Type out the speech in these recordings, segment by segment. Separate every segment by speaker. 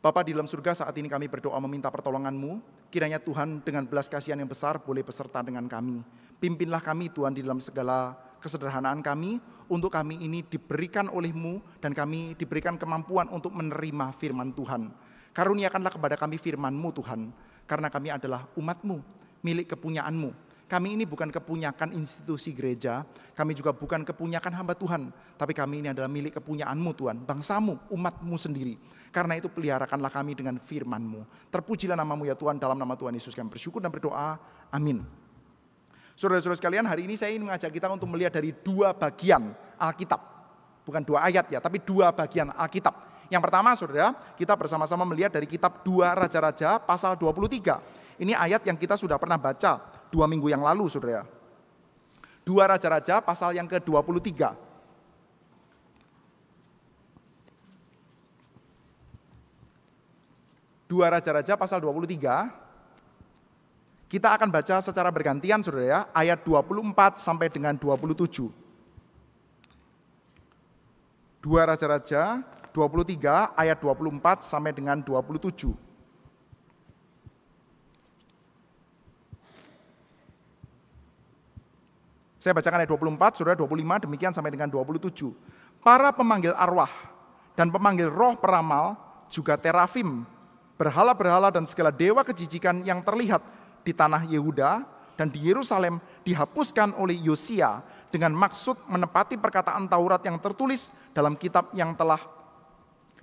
Speaker 1: Bapa di dalam surga, saat ini kami berdoa meminta pertolongan-Mu. Kiranya Tuhan dengan belas kasihan yang besar boleh beserta dengan kami. Pimpinlah kami Tuhan di dalam segala kesederhanaan kami, untuk kami ini diberikan oleh-Mu dan kami diberikan kemampuan untuk menerima firman Tuhan. Karuniakanlah kepada kami firman-Mu Tuhan, karena kami adalah umat-Mu, milik kepunyaan-Mu. Kami ini bukan kepunyakan institusi gereja, kami juga bukan kepunyakan hamba Tuhan, tapi kami ini adalah milik kepunyaan-Mu Tuhan, bangsa-Mu, umat-Mu sendiri. Karena itu peliharakanlah kami dengan firman-Mu. Terpujilah nama-Mu ya Tuhan, dalam nama Tuhan Yesus kami bersyukur dan berdoa, amin. Saudara-saudara sekalian, hari ini saya ingin mengajak kita untuk melihat dari dua bagian Alkitab. Bukan dua ayat ya, tapi dua bagian Alkitab. Yang pertama saudara, kita bersama-sama melihat dari kitab 2 Raja-Raja pasal 23. Ini ayat yang kita sudah pernah baca 2 minggu yang lalu saudara. 2 Raja-Raja pasal yang ke-23. 2 Raja-Raja pasal 23. Kita akan baca secara bergantian saudara ya, ayat 24 sampai dengan 27. 2 Raja-Raja 23 ayat 24 sampai dengan 27. Saya bacakan ayat 24, saudara 25, demikian sampai dengan 27. Para pemanggil arwah dan pemanggil roh peramal, juga terafim, berhala-berhala dan segala dewa kejijikan yang terlihat di tanah Yehuda dan di Yerusalem dihapuskan oleh Yosia dengan maksud menepati perkataan Taurat yang tertulis dalam kitab yang telah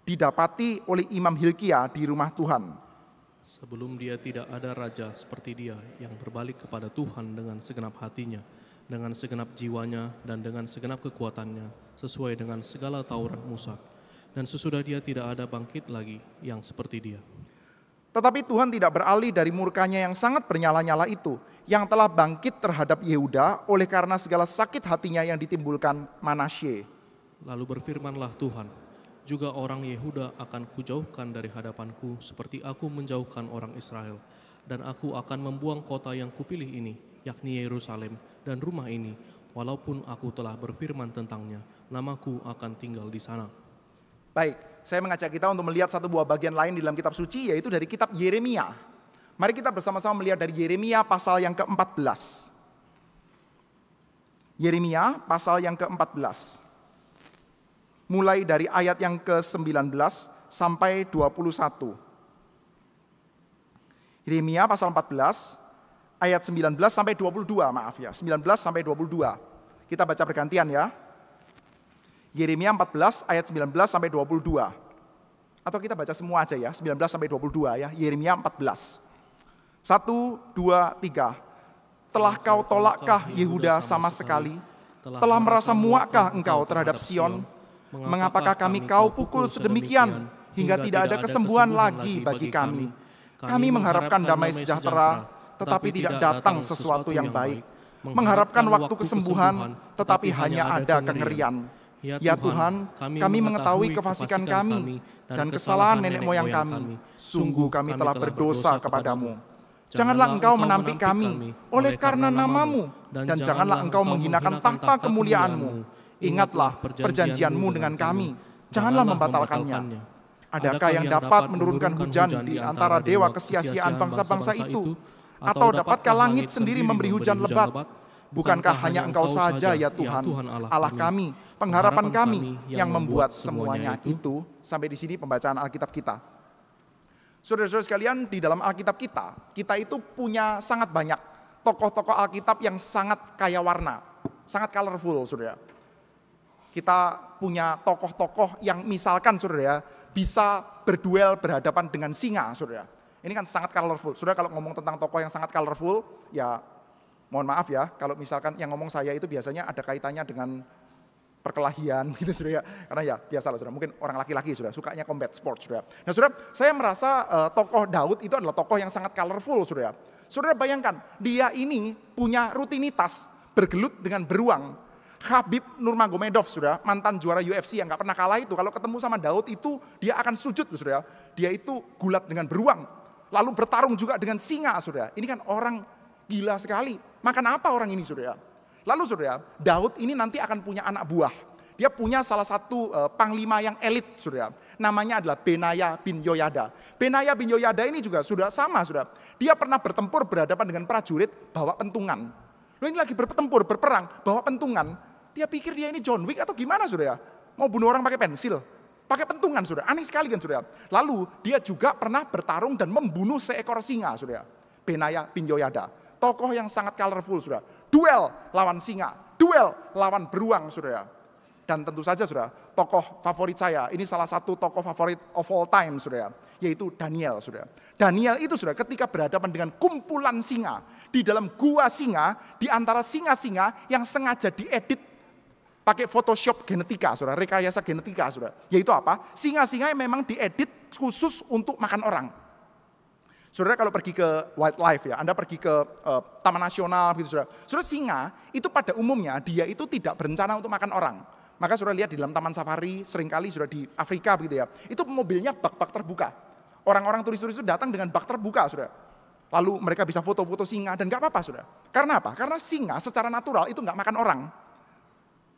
Speaker 1: didapati oleh Imam Hilkia di rumah Tuhan.
Speaker 2: Sebelum dia tidak ada raja seperti dia yang berbalik kepada Tuhan dengan segenap hatinya, dengan segenap jiwanya dan dengan segenap kekuatannya, sesuai dengan segala Taurat Musa. Dan sesudah dia tidak ada bangkit lagi yang seperti dia.
Speaker 1: Tetapi Tuhan tidak beralih dari murkanya yang sangat bernyala-nyala itu, yang telah bangkit terhadap Yehuda oleh karena segala sakit hatinya yang ditimbulkan Manasye.
Speaker 2: Lalu berfirmanlah Tuhan, juga orang Yehuda akan kujauhkan dari hadapanku seperti aku menjauhkan orang Israel. Dan aku akan membuang kota yang kupilih ini, yakni Yerusalem, dan rumah ini, walaupun aku telah berfirman tentangnya, namaku akan tinggal di sana.
Speaker 1: Baik, saya mengajak kita untuk melihat satu buah bagian lain di dalam kitab suci, yaitu dari kitab Yeremia. Mari kita bersama-sama melihat dari Yeremia pasal yang ke-14. Yeremia pasal yang ke-14. Mulai dari ayat yang ke-19 sampai 21. Yeremia pasal 14 ayat 19 sampai 22, maaf ya, 19 sampai 22. Kita baca bergantian ya. Yeremia 14 ayat 19 sampai 22. Atau kita baca semua aja ya, 19 sampai 22 ya. Yeremia 14. 1, 2, 3. Telah kau tolakkah Yehuda sama sekali? Telah merasa muakkah engkau terhadap Sion? Mengapakah kami kau pukul sedemikian hingga tidak ada kesembuhan lagi bagi kami? Kami mengharapkan damai sejahtera, tetapi tidak datang sesuatu yang baik. Mengharapkan waktu kesembuhan, tetapi hanya ada kengerian. Ya Tuhan, kami mengetahui kefasikan kami dan kesalahan nenek moyang kami. Sungguh kami telah berdosa kepadamu. Janganlah engkau menampik kami oleh karena namamu, dan janganlah engkau menghinakan tahta kemuliaanmu. Ingatlah perjanjianmu dengan kami, janganlah membatalkannya. Adakah yang dapat menurunkan hujan di antara dewa kesia-siaan bangsa-bangsa itu? Atau dapatkah langit sendiri memberi hujan lebat? Bukankah hanya engkau saja ya Tuhan, Allah kami, pengharapan kami yang membuat semuanya itu? Sampai di sini pembacaan Alkitab kita. Saudara-saudara sekalian, di dalam Alkitab kita itu punya sangat banyak tokoh-tokoh Alkitab yang sangat kaya warna, sangat colorful, saudara. Kita punya tokoh-tokoh yang misalkan saudara ya, bisa berduel berhadapan dengan singa, saudara. Ini kan sangat colorful. Saudara kalau ngomong tentang tokoh yang sangat colorful, ya mohon maaf ya, kalau misalkan yang ngomong saya itu biasanya ada kaitannya dengan perkelahian gitu saudara ya. Karena ya biasalah saudara, mungkin orang laki-laki saudara, sukanya combat sport saudara. Nah saudara, saya merasa tokoh Daud itu adalah tokoh yang sangat colorful saudara. Saudara bayangkan, dia ini punya rutinitas bergelut dengan beruang. Khabib Nurmagomedov, saudara, mantan juara UFC yang gak pernah kalah itu, kalau ketemu sama Daud itu dia akan sujud, saudara. Dia itu gulat dengan beruang, lalu bertarung juga dengan singa, saudara. Ini kan orang gila sekali. Makan apa orang ini, saudara? Lalu, saudara, Daud ini nanti akan punya anak buah. Dia punya salah satu panglima yang elit, saudara. Namanya adalah Benaya bin Yoyada. Benaya bin Yoyada ini juga sudah sama, sudah. Dia pernah bertempur berhadapan dengan prajurit bawa pentungan. Loh, ini lagi bertempur, berperang, bawa pentungan. Dia pikir dia ini John Wick atau gimana, sudah? Mau bunuh orang pakai pensil, pakai pentungan, sudah. Aneh sekali kan, sudah. Lalu dia juga pernah bertarung dan membunuh seekor singa, sudah. Benaya bin Yoyada. Tokoh yang sangat colorful, sudah. Duel lawan singa, duel lawan beruang, sudah. Dan tentu saja, sudah, tokoh favorit saya, ini salah satu tokoh favorit of all time, sudah, yaitu Daniel, sudah. Daniel itu, sudah, ketika berhadapan dengan kumpulan singa di dalam gua singa, di antara singa-singa yang sengaja diedit pakai Photoshop genetika, saudara, rekayasa genetika, saudara. Yaitu apa? Singa-singa yang memang diedit khusus untuk makan orang. Saudara kalau pergi ke wildlife ya, Anda pergi ke Taman Nasional gitu, saudara. Saudara, singa itu pada umumnya dia itu tidak berencana untuk makan orang. Maka saudara lihat di dalam taman safari, seringkali sudah di Afrika begitu ya, itu mobilnya bak-bak terbuka. Orang-orang turis-turis itu datang dengan bak terbuka, saudara. Lalu mereka bisa foto-foto singa dan nggak apa-apa, saudara. Karena apa? Karena singa secara natural itu nggak makan orang.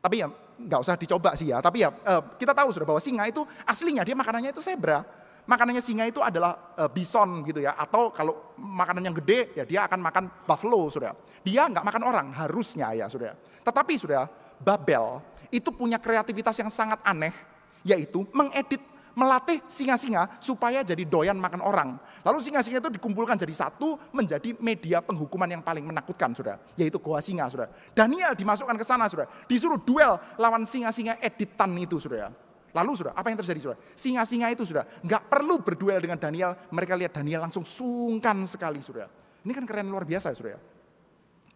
Speaker 1: Tapi ya nggak usah dicoba sih ya. Tapi ya kita tahu sudah bahwa singa itu aslinya dia makanannya itu zebra. Makanannya singa itu adalah bison gitu ya. Atau kalau makanan yang gede ya dia akan makan buffalo, saudara. Dia nggak makan orang harusnya ya, saudara. Tetapi saudara, Babel itu punya kreativitas yang sangat aneh, yaitu mengedit, melatih singa-singa supaya jadi doyan makan orang. Lalu singa-singa itu dikumpulkan jadi satu menjadi media penghukuman yang paling menakutkan, saudara, yaitu goa singa, saudara. Daniel dimasukkan ke sana, saudara, disuruh duel lawan singa-singa editan itu, saudara. Lalu, saudara, apa yang terjadi, saudara? Singa-singa itu, saudara, nggak perlu berduel dengan Daniel, mereka lihat Daniel langsung sungkan sekali, saudara. Ini kan keren luar biasa, saudara.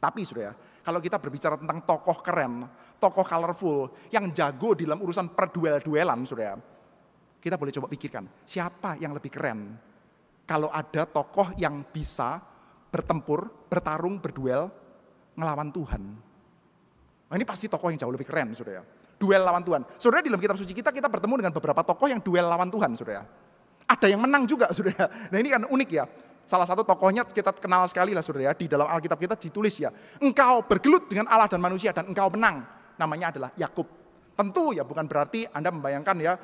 Speaker 1: Tapi, saudara, kalau kita berbicara tentang tokoh keren, tokoh colorful, yang jago di dalam urusan perduel-duelan, saudara, kita boleh coba pikirkan, siapa yang lebih keren? Kalau ada tokoh yang bisa bertempur, bertarung, berduel, ngelawan Tuhan. Nah, ini pasti tokoh yang jauh lebih keren, saudara. Duel lawan Tuhan. Saudara, di dalam kitab suci kita bertemu dengan beberapa tokoh yang duel lawan Tuhan, saudara. Ada yang menang juga, saudara. Nah, ini kan unik ya. Salah satu tokohnya kita kenal sekali lah, saudara. Di dalam Alkitab kita ditulis ya, engkau bergelut dengan Allah dan manusia dan engkau menang. Namanya adalah Yakub. Tentu ya bukan berarti Anda membayangkan ya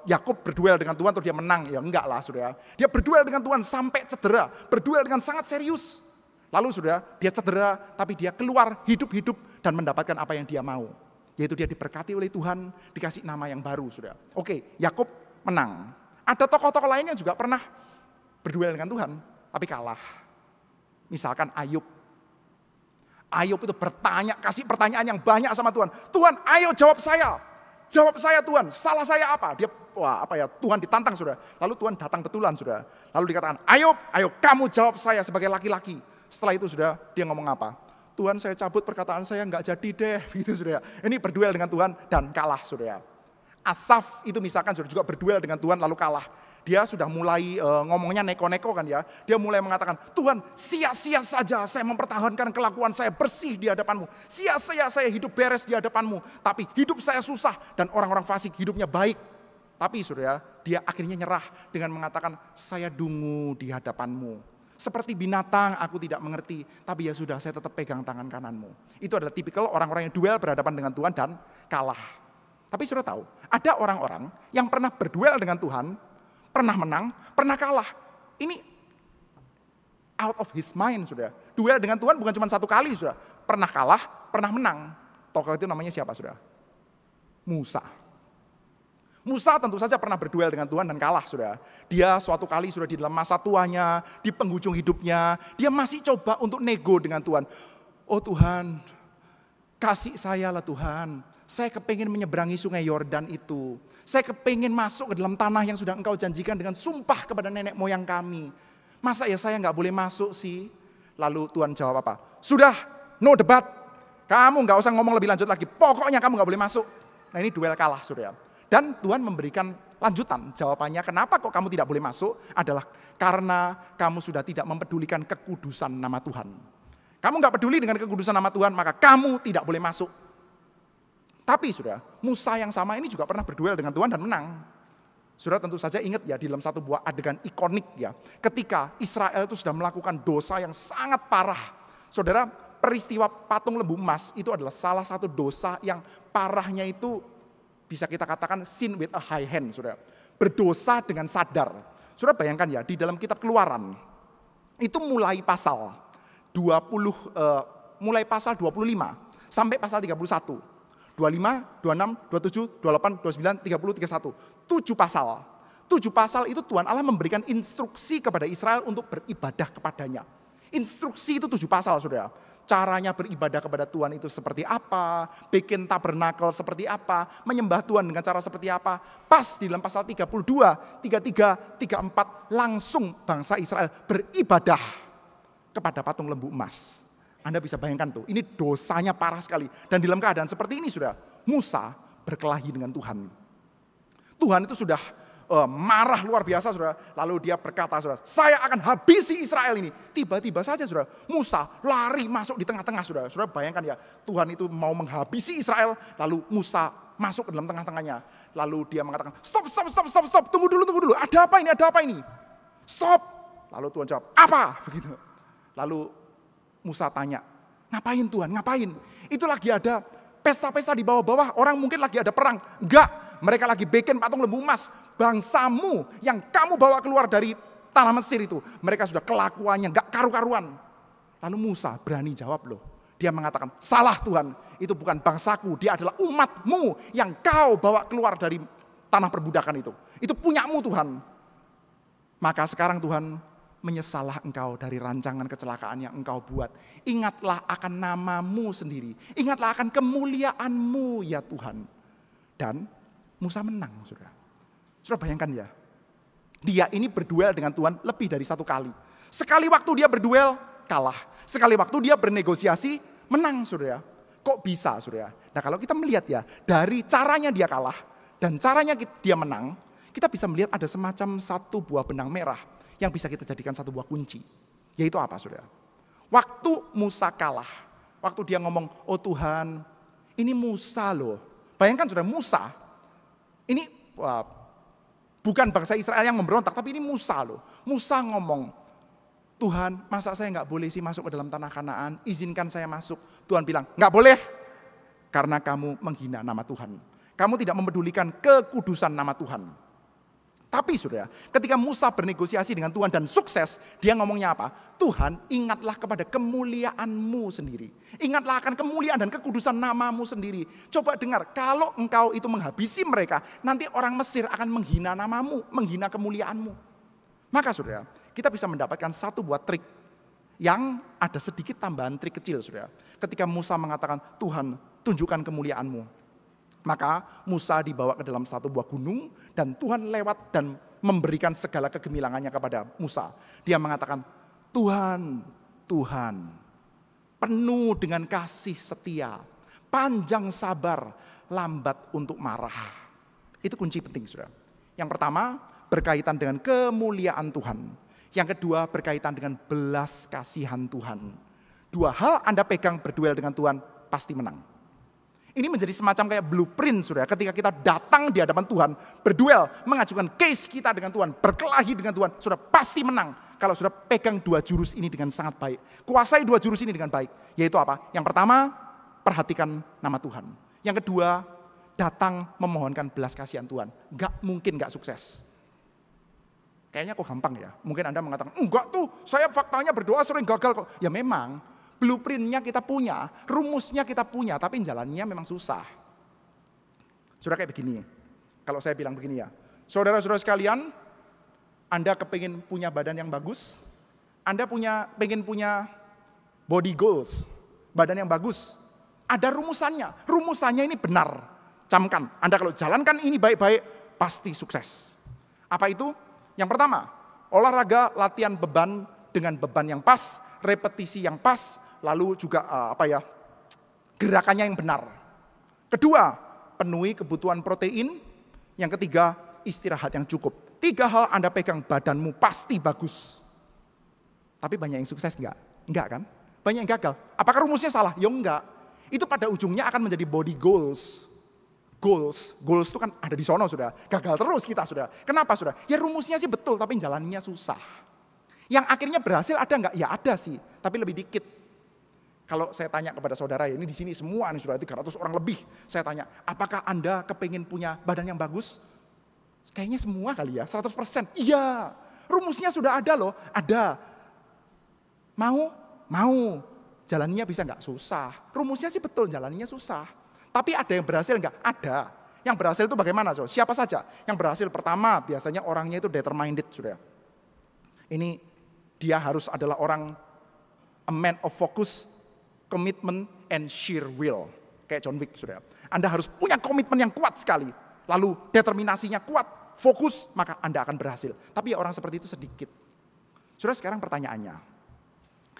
Speaker 1: Yakub berduel dengan Tuhan terus dia menang. Ya enggak lah, saudara. Dia berduel dengan Tuhan sampai cedera. Berduel dengan sangat serius. Lalu saudara, dia cedera tapi dia keluar hidup-hidup dan mendapatkan apa yang dia mau. Yaitu dia diberkati oleh Tuhan, dikasih nama yang baru, saudara. Oke, Yakub menang. Ada tokoh-tokoh lain yang juga pernah berduel dengan Tuhan, tapi kalah. Misalkan Ayub. Ayub itu kasih pertanyaan yang banyak sama Tuhan. Tuhan, ayo jawab saya. Jawab saya Tuhan, salah saya apa? Dia, Tuhan ditantang, saudara. Lalu Tuhan datang betulan, saudara. Lalu dikatakan, Ayub, ayo kamu jawab saya sebagai laki-laki. Setelah itu, saudara, dia ngomong apa? Tuhan, saya cabut perkataan saya, nggak jadi deh. Gitu, saudara. Ini berduel dengan Tuhan dan kalah, saudara. Asaf itu misalkan saudara juga berduel dengan Tuhan lalu kalah. Dia sudah mulai ngomongnya neko-neko kan ya. Dia mulai mengatakan, Tuhan sia-sia saja saya mempertahankan kelakuan saya bersih di hadapanmu. Sia-sia saya hidup beres di hadapanmu. Tapi hidup saya susah dan orang-orang fasik hidupnya baik. Tapi saudara, dia akhirnya nyerah dengan mengatakan, saya dungu di hadapanmu. Seperti binatang aku tidak mengerti. Tapi ya sudah, saya tetap pegang tangan kananmu. Itu adalah tipikal orang-orang yang duel berhadapan dengan Tuhan dan kalah. Tapi saudara tahu, ada orang-orang yang pernah berduel dengan Tuhan, pernah menang, pernah kalah. Ini out of his mind, saudara. Duel dengan Tuhan bukan cuma satu kali, saudara. Pernah kalah, pernah menang. Tokoh itu namanya siapa, saudara? Musa. Musa tentu saja pernah berduel dengan Tuhan dan kalah, saudara. Dia suatu kali sudah di dalam masa tuanya, di penghujung hidupnya, dia masih coba untuk nego dengan Tuhan. Oh Tuhan, kasih saya lah Tuhan. Saya kepingin menyeberangi sungai Yordan itu. Saya kepingin masuk ke dalam tanah yang sudah engkau janjikan dengan sumpah kepada nenek moyang kami. Masa ya saya nggak boleh masuk sih? Lalu Tuhan jawab apa? Sudah, no debat. Kamu nggak usah ngomong lebih lanjut lagi. Pokoknya kamu nggak boleh masuk. Nah ini duel kalah, saudara. Dan Tuhan memberikan lanjutan. Jawabannya kenapa kok kamu tidak boleh masuk adalah karena kamu sudah tidak mempedulikan kekudusan nama Tuhan. Kamu nggak peduli dengan kekudusan nama Tuhan, maka kamu tidak boleh masuk. Tapi saudara, Musa yang sama ini juga pernah berduel dengan Tuhan dan menang. Saudara tentu saja ingat ya di dalam satu buah adegan ikonik ya. Ketika Israel itu sudah melakukan dosa yang sangat parah. Saudara, peristiwa patung lembu emas itu adalah salah satu dosa yang parahnya itu bisa kita katakan sin with a high hand, saudara. berdosa dengan sadar. Saudara bayangkan ya, di dalam kitab Keluaran, itu mulai pasal 25 sampai pasal 31. 25, 26, 27, 28, 29, 30, 31. 7 pasal. 7 pasal itu Tuhan Allah memberikan instruksi kepada Israel untuk beribadah kepadanya. Instruksi itu 7 pasal, saudara. Caranya beribadah kepada Tuhan itu seperti apa, bikin tabernakel seperti apa, menyembah Tuhan dengan cara seperti apa. Pas di dalam pasal 32, 33, 34, langsung bangsa Israel beribadah kepada patung lembu emas. Anda bisa bayangkan tuh, ini dosanya parah sekali. Dan dalam keadaan seperti ini sudah, Musa berkelahi dengan Tuhan. Tuhan itu sudah marah luar biasa, saudara. Lalu dia berkata, saudara, saya akan habisi Israel ini. Tiba-tiba saja, saudara, Musa lari masuk di tengah-tengah, saudara. Saudara bayangkan ya, Tuhan itu mau menghabisi Israel, lalu Musa masuk ke dalam tengah-tengahnya. Lalu dia mengatakan, stop, tunggu dulu. Ada apa ini? Stop. Lalu Tuhan jawab, apa? Begitu. Lalu Musa tanya, ngapain Tuhan, ngapain? Itu lagi ada pesta-pesta di bawah-bawah, orang mungkin lagi ada perang. Enggak, mereka lagi bikin patung lembu emas. Bangsamu yang kamu bawa keluar dari tanah Mesir itu, mereka sudah kelakuannya enggak karu-karuan. Lalu Musa berani jawab loh. Dia mengatakan, salah Tuhan, itu bukan bangsaku, dia adalah umatmu yang kau bawa keluar dari tanah perbudakan itu. Itu punyamu Tuhan. Maka sekarang Tuhan, menyesallah engkau dari rancangan kecelakaan yang engkau buat. Ingatlah akan namamu sendiri. Ingatlah akan kemuliaanmu ya Tuhan. Dan Musa menang, saudara. Saudara bayangkan ya. Dia ini berduel dengan Tuhan lebih dari 1 kali. Sekali waktu dia berduel, kalah. Sekali waktu dia bernegosiasi, menang, saudara. Kok bisa, saudara? Nah kalau kita melihat ya, dari caranya dia kalah dan caranya dia menang, kita bisa melihat ada semacam satu buah benang merah yang bisa kita jadikan satu buah kunci. Yaitu apa, saudara? Waktu Musa kalah, waktu dia ngomong, oh Tuhan, ini Musa loh. Bayangkan saudara, Musa, ini bukan bangsa Israel yang memberontak, tapi ini Musa loh. Musa ngomong, Tuhan, masa saya nggak boleh sih masuk ke dalam tanah Kanaan, izinkan saya masuk. Tuhan bilang, nggak boleh, karena kamu menghina nama Tuhan. Kamu tidak mempedulikan kekudusan nama Tuhan. Tapi saudara, ketika Musa bernegosiasi dengan Tuhan dan sukses, dia ngomongnya apa? Tuhan, ingatlah kepada kemuliaan-Mu sendiri. Ingatlah akan kemuliaan dan kekudusan nama-Mu sendiri. Coba dengar, kalau engkau itu menghabisi mereka, nanti orang Mesir akan menghina nama-Mu, menghina kemuliaan-Mu. Maka saudara, kita bisa mendapatkan satu buah trik yang ada sedikit tambahan trik kecil, saudara. Ketika Musa mengatakan, Tuhan, tunjukkan kemuliaan-Mu. Maka Musa dibawa ke dalam satu buah gunung dan Tuhan lewat dan memberikan segala kegemilangannya kepada Musa. Dia mengatakan, Tuhan, Tuhan, penuh dengan kasih setia, panjang sabar, lambat untuk marah. Itu kunci penting, saudara. Yang pertama berkaitan dengan kemuliaan Tuhan. Yang kedua berkaitan dengan belas kasihan Tuhan. 2 hal Anda pegang berduel dengan Tuhan, pasti menang. Ini menjadi semacam kayak blueprint, saudara. Ketika kita datang di hadapan Tuhan, berduel, mengajukan case kita dengan Tuhan, berkelahi dengan Tuhan, saudara pasti menang. Kalau saudara pegang 2 jurus ini dengan sangat baik. Kuasai 2 jurus ini dengan baik. Yaitu apa? Yang pertama, perhatikan nama Tuhan. Yang kedua, datang memohonkan belas kasihan Tuhan. Gak mungkin gak sukses. Kayaknya kok gampang ya. Mungkin Anda mengatakan, enggak tuh, saya faktanya berdoa sering gagal kok. Ya memang, blueprintnya kita punya, rumusnya kita punya, tapi jalannya memang susah. Saudara kayak begini, kalau saya bilang begini ya, saudara-saudara sekalian, Anda kepingin punya badan yang bagus, Anda pengen punya body goals, badan yang bagus, ada rumusannya ini benar, camkan, Anda kalau jalankan ini baik-baik, pasti sukses. Apa itu? Yang pertama, olahraga latihan beban dengan beban yang pas, repetisi yang pas, lalu juga gerakannya yang benar. Kedua, penuhi kebutuhan protein. Yang ketiga, istirahat yang cukup. 3 hal Anda pegang, badanmu pasti bagus. Tapi banyak yang sukses enggak? Enggak kan? Banyak yang gagal. Apakah rumusnya salah? Ya enggak. Itu pada ujungnya akan menjadi body goals. Goals itu kan ada di sono, sudah. Gagal terus kita, sudah. Kenapa, sudah? Ya rumusnya sih betul, tapi jalannya susah. Yang akhirnya berhasil ada enggak? Ya ada sih, tapi lebih dikit. Kalau saya tanya kepada saudara, ya ini di sini semua nih saudara 300 orang lebih. Saya tanya, apakah Anda kepingin punya badan yang bagus? Kayaknya semua kali ya, 100%. Iya, rumusnya sudah ada loh, ada. Mau. Jalannya bisa nggak? Susah. Rumusnya sih betul, jalannya susah. Tapi ada yang berhasil nggak? Ada. Yang berhasil itu bagaimana? So? Siapa saja? Yang berhasil pertama biasanya orangnya itu determined, sudah. Ini dia harus adalah orang a man of focus, commitment, and sheer will. Kayak John Wick, sudah. Anda harus punya komitmen yang kuat sekali. Lalu determinasinya kuat, fokus, maka Anda akan berhasil. Tapi orang seperti itu sedikit. Sudah, sekarang pertanyaannya.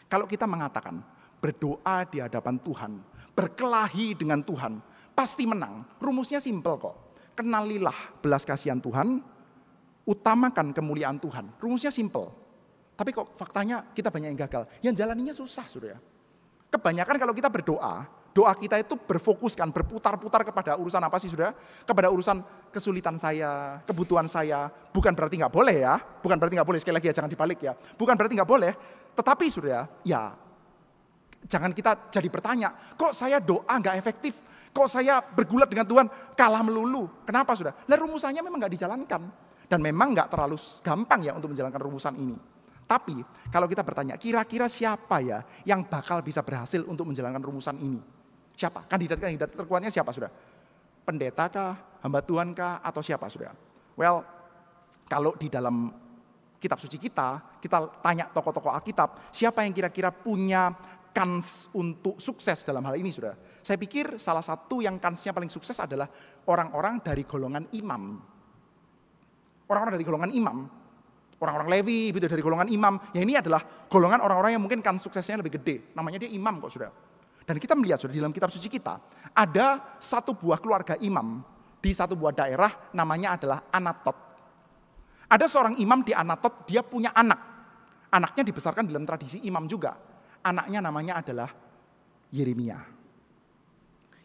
Speaker 1: Kalau kita mengatakan berdoa di hadapan Tuhan, berkelahi dengan Tuhan, pasti menang. Rumusnya simpel kok. Kenalilah belas kasihan Tuhan, utamakan kemuliaan Tuhan. Rumusnya simpel. Tapi kok faktanya kita banyak yang gagal. Yang jalaninya susah, sudah. Kebanyakan kalau kita berdoa, doa kita itu berfokuskan, berputar-putar kepada urusan apa sih, sudah? Kepada urusan kesulitan saya, kebutuhan saya. Bukan berarti nggak boleh ya. Bukan berarti nggak boleh, sekali lagi ya, jangan dibalik ya. Bukan berarti nggak boleh. Tetapi sudah, ya jangan kita jadi bertanya, kok saya doa nggak efektif? Kok saya bergulat dengan Tuhan kalah melulu? Kenapa, sudah? Lah rumusannya memang nggak dijalankan. Dan memang nggak terlalu gampang ya untuk menjalankan rumusan ini. Tapi kalau kita bertanya, kira-kira siapa ya yang bakal bisa berhasil untuk menjalankan rumusan ini? Siapa? Kandidat-kandidat terkuatnya siapa, sudah? Pendeta kah? Hamba Tuhan kah? Atau siapa, sudah? Well, kalau di dalam kitab suci kita tanya tokoh-tokoh Alkitab, siapa yang kira-kira punya kans untuk sukses dalam hal ini, sudah? Saya pikir salah satu yang kansnya paling sukses adalah orang-orang dari golongan imam. Orang-orang dari golongan imam. Orang-orang Lewi, gitu, dari golongan imam. Ya ini adalah golongan orang-orang yang mungkin kans suksesnya lebih gede. Namanya dia imam kok, sudah. Dan kita melihat, sudah, di dalam kitab suci kita, ada satu buah keluarga imam di satu buah daerah, namanya adalah Anatot. Ada seorang imam di Anatot, dia punya anak. Anaknya dibesarkan dalam tradisi imam juga. Anaknya namanya adalah Yeremia.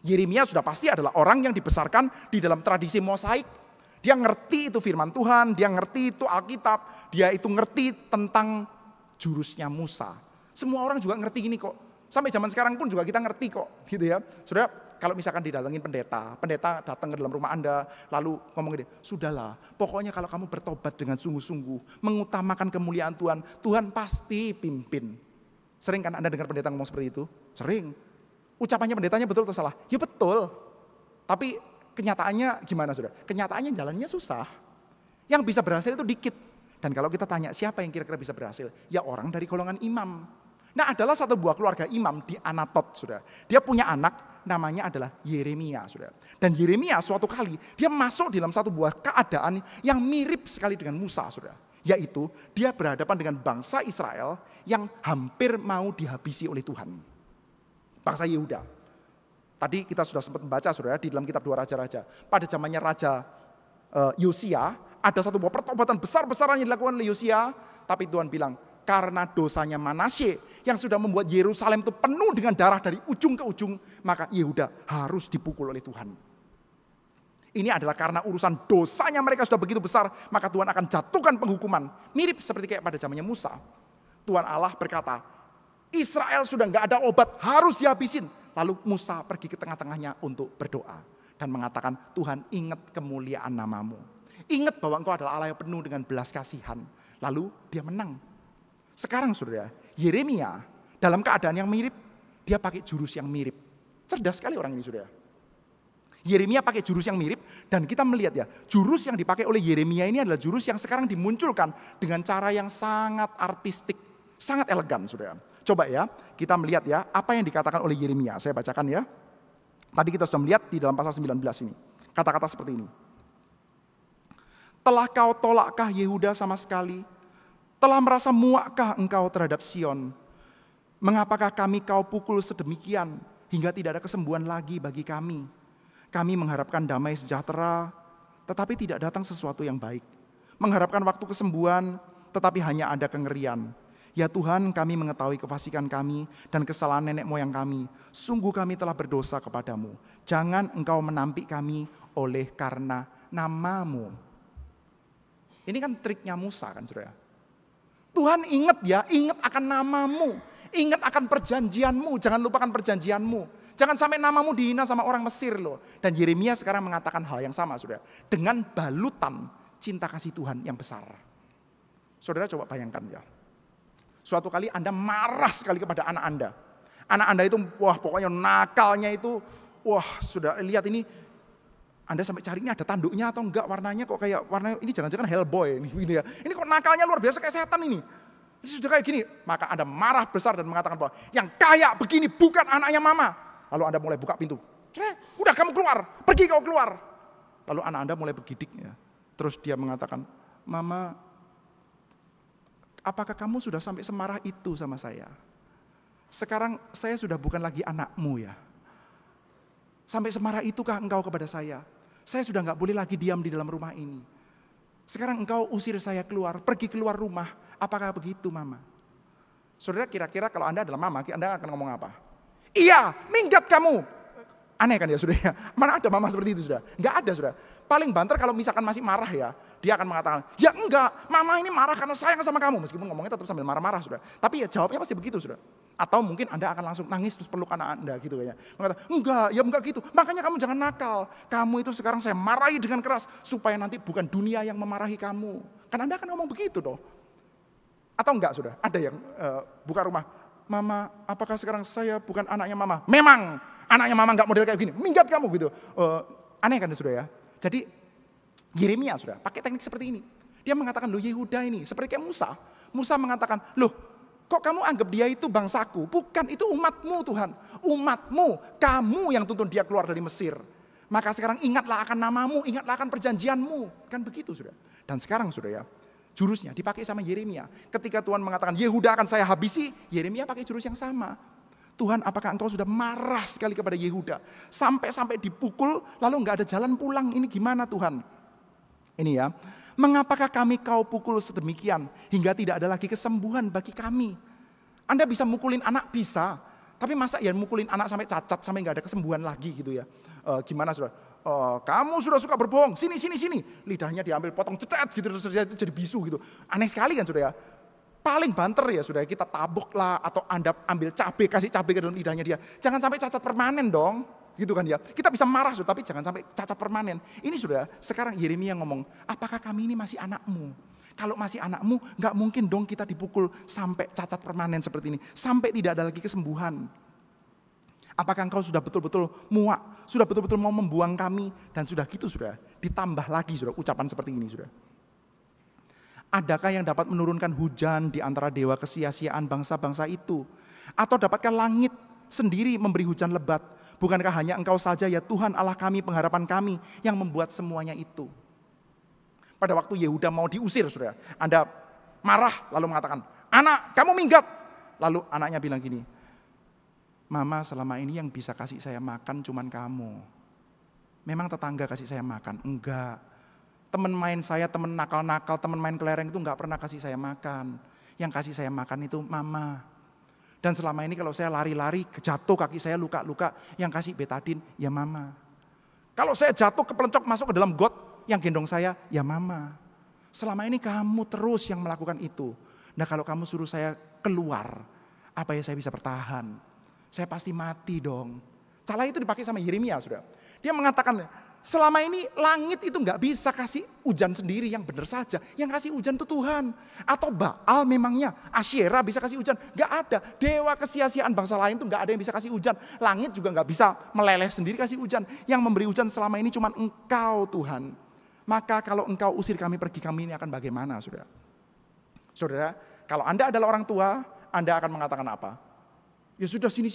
Speaker 1: Yeremia sudah pasti adalah orang yang dibesarkan di dalam tradisi mosaik. Dia ngerti itu firman Tuhan, dia ngerti itu Alkitab, dia itu ngerti tentang jurusnya Musa. Semua orang juga ngerti ini kok. Sampai zaman sekarang pun juga kita ngerti kok, gitu ya. Saudara, kalau misalkan didatengin pendeta datang ke dalam rumah Anda, lalu ngomong gini, sudahlah, pokoknya kalau kamu bertobat dengan sungguh-sungguh, mengutamakan kemuliaan Tuhan, Tuhan pasti pimpin. Sering kan Anda dengar pendeta ngomong seperti itu? Sering. Ucapannya pendetanya betul atau salah? Ya betul. Tapi kenyataannya gimana, sudah? Kenyataannya jalannya susah. Yang bisa berhasil itu dikit. Dan kalau kita tanya siapa yang kira-kira bisa berhasil? Ya orang dari golongan imam. Nah, adalah satu buah keluarga imam di Anatot, sudah. Dia punya anak namanya adalah Yeremia, sudah. Dan Yeremia suatu kali dia masuk dalam satu buah keadaan yang mirip sekali dengan Musa, sudah. Yaitu dia berhadapan dengan bangsa Israel yang hampir mau dihabisi oleh Tuhan. Bangsa Yehuda. Tadi kita sudah sempat membaca, saudara, di dalam kitab 2 Raja-Raja. Pada zamannya Raja Yosia, ada satu buah pertobatan besar-besaran yang dilakukan oleh Yosia. Tapi Tuhan bilang, karena dosanya Manasye yang sudah membuat Yerusalem itu penuh dengan darah dari ujung ke ujung, maka Yehuda harus dipukul oleh Tuhan. Ini adalah karena urusan dosanya mereka sudah begitu besar, maka Tuhan akan jatuhkan penghukuman. Mirip seperti kayak pada zamannya Musa. Tuhan Allah berkata, Israel sudah nggak ada obat, harus dihabisin. Lalu Musa pergi ke tengah-tengahnya untuk berdoa. Dan mengatakan, Tuhan ingat kemuliaan namamu. Ingat bahwa engkau adalah Allah yang penuh dengan belas kasihan. Lalu dia menang. Sekarang saudara, Yeremia dalam keadaan yang mirip, dia pakai jurus yang mirip. Cerdas sekali orang ini, saudara. Yeremia pakai jurus yang mirip, dan kita melihat ya, jurus yang dipakai oleh Yeremia ini adalah jurus yang sekarang dimunculkan dengan cara yang sangat artistik, sangat elegan, saudara. Coba ya, kita melihat ya, apa yang dikatakan oleh Yeremia. Saya bacakan ya. Tadi kita sudah melihat di dalam pasal 19 ini. Kata-kata seperti ini. Telah kau tolakkah Yehuda sama sekali? Telah merasa muakkah engkau terhadap Sion? Mengapakah kami kau pukul sedemikian hingga tidak ada kesembuhan lagi bagi kami? Kami mengharapkan damai sejahtera, tetapi tidak datang sesuatu yang baik. Mengharapkan waktu kesembuhan, tetapi hanya ada kengerian. Ya Tuhan, kami mengetahui kefasikan kami dan kesalahan nenek moyang kami. Sungguh kami telah berdosa kepadamu. Jangan engkau menampik kami oleh karena namamu. Ini kan triknya Musa kan, saudara. Tuhan ingat ya, ingat akan namamu. Ingat akan perjanjianmu, jangan lupakan perjanjianmu. Jangan sampai namamu dihina sama orang Mesir loh. Dan Yeremia sekarang mengatakan hal yang sama, saudara. Dengan balutan Cinta kasih Tuhan yang besar. Saudara coba bayangkan ya. Suatu kali Anda marah sekali kepada anak Anda. Anak Anda itu, wah pokoknya nakalnya itu, wah sudah lihat ini, Anda sampai cari ini ada tanduknya atau enggak, warnanya kok kayak warna ini jangan-jangan Hellboy ini gitu ya. Ini kok nakalnya luar biasa kayak setan ini. Ini sudah kayak gini, maka Anda marah besar dan mengatakan bahwa yang kayak begini bukan anaknya mama. Lalu Anda mulai buka pintu. Udah kamu keluar, pergi kau keluar. Lalu anak Anda mulai bergidik ya. Terus dia mengatakan, "Mama, apakah kamu sudah sampai semarah itu sama saya? Sekarang saya sudah bukan lagi anakmu ya. Sampai semarah itukah engkau kepada saya? Saya sudah gak boleh lagi diam di dalam rumah ini. Sekarang engkau usir saya keluar, pergi keluar rumah. Apakah begitu Mama?" Saudara kira-kira kalau Anda adalah mama, Anda akan ngomong apa? "Iya, minggat kamu." Aneh kan ya saudara ya? Mana ada mama seperti itu sudah? Enggak ada saudara. Paling banter kalau misalkan masih marah ya, dia akan mengatakan, "Ya enggak, mama ini marah karena sayang sama kamu." Meskipun ngomongnya tetap sambil marah-marah saudara. Tapi ya jawabnya pasti begitu saudara. Atau mungkin Anda akan langsung nangis terus peluk anak Anda gitu kayaknya. Mengatakan, "Enggak, ya enggak gitu. Makanya kamu jangan nakal. Kamu itu sekarang saya marahi dengan keras supaya nanti bukan dunia yang memarahi kamu." Kan Anda akan ngomong begitu toh. Atau enggak saudara? Ada yang buka rumah, "Mama, apakah sekarang saya bukan anaknya mama?" "Memang anaknya mama enggak model kayak gini. Minggat kamu," gitu. Aneh kan saudara ya? Jadi Yeremia saudara pakai teknik seperti ini. Dia mengatakan, "Loh Yehuda ini seperti kayak Musa." Musa mengatakan, "Loh kok kamu anggap dia itu bangsaku? Bukan, itu umatmu Tuhan. Umatmu, kamu yang tuntun dia keluar dari Mesir. Maka sekarang ingatlah akan namamu, ingatlah akan perjanjianmu." Kan begitu saudara. Dan sekarang saudara ya, jurusnya dipakai sama Yeremia. Ketika Tuhan mengatakan Yehuda akan saya habisi, Yeremia pakai jurus yang sama. "Tuhan, apakah engkau sudah marah sekali kepada Yehuda? Sampai dipukul lalu enggak ada jalan pulang. Ini gimana Tuhan?" Ini ya. "Mengapakah kau pukul sedemikian hingga tidak ada lagi kesembuhan bagi kami?" Anda bisa mukulin anak bisa, tapi masa ya mukulin anak sampai cacat sampai enggak ada kesembuhan lagi gitu ya. Gimana saudara? "Kamu sudah suka berbohong, sini. Lidahnya diambil potong cetet gitu terus jadi bisu gitu. Aneh sekali kan saudara ya. Paling banter ya saudara, kita tabok lah atau Anda ambil cabai, kasih cabai ke dalam lidahnya dia. Jangan sampai cacat permanen dong. Gitu kan ya. Kita bisa marah tapi jangan sampai cacat permanen. Ini saudara, sekarang Yeremia ngomong, "Apakah kami ini masih anakmu? Kalau masih anakmu, gak mungkin dong kita dipukul sampai cacat permanen seperti ini. Sampai tidak ada lagi kesembuhan. Apakah engkau sudah betul-betul muak, sudah betul-betul mau membuang kami?" Dan sudah gitu saudara, ditambah lagi saudara ucapan seperti ini saudara. "Adakah yang dapat menurunkan hujan di antara dewa kesia-siaan bangsa-bangsa itu? Atau dapatkah langit sendiri memberi hujan lebat? Bukankah hanya engkau saja ya Tuhan Allah kami, pengharapan kami, yang membuat semuanya itu?" Pada waktu Yehuda mau diusir saudara, Anda marah lalu mengatakan, "Anak, kamu minggat." Lalu anaknya bilang gini, "Mama, selama ini yang bisa kasih saya makan cuman kamu. Memang tetangga kasih saya makan?" "Enggak. Teman main saya, teman nakal-nakal, teman main kelereng itu enggak pernah kasih saya makan. Yang kasih saya makan itu Mama. Dan selama ini kalau saya lari-lari, jatuh kaki saya luka-luka, yang kasih betadin ya Mama. Kalau saya jatuh kepelencok masuk ke dalam got, yang gendong saya ya Mama. Selama ini kamu terus yang melakukan itu. Nah kalau kamu suruh saya keluar, apa ya saya bisa bertahan? Saya pasti mati dong." Cara itu dipakai sama Yeremia saudara. Dia mengatakan, selama ini langit itu gak bisa kasih hujan sendiri yang benar saja. Yang kasih hujan itu Tuhan. Atau Baal memangnya, Asyera bisa kasih hujan. Gak ada. Dewa kesia-siaan bangsa lain itu gak ada yang bisa kasih hujan. Langit juga gak bisa meleleh sendiri kasih hujan. Yang memberi hujan selama ini cuma Engkau Tuhan. Maka kalau Engkau usir kami pergi, kami ini akan bagaimana saudara? Saudara, kalau Anda adalah orang tua, Anda akan mengatakan apa? "Ya sudah sini.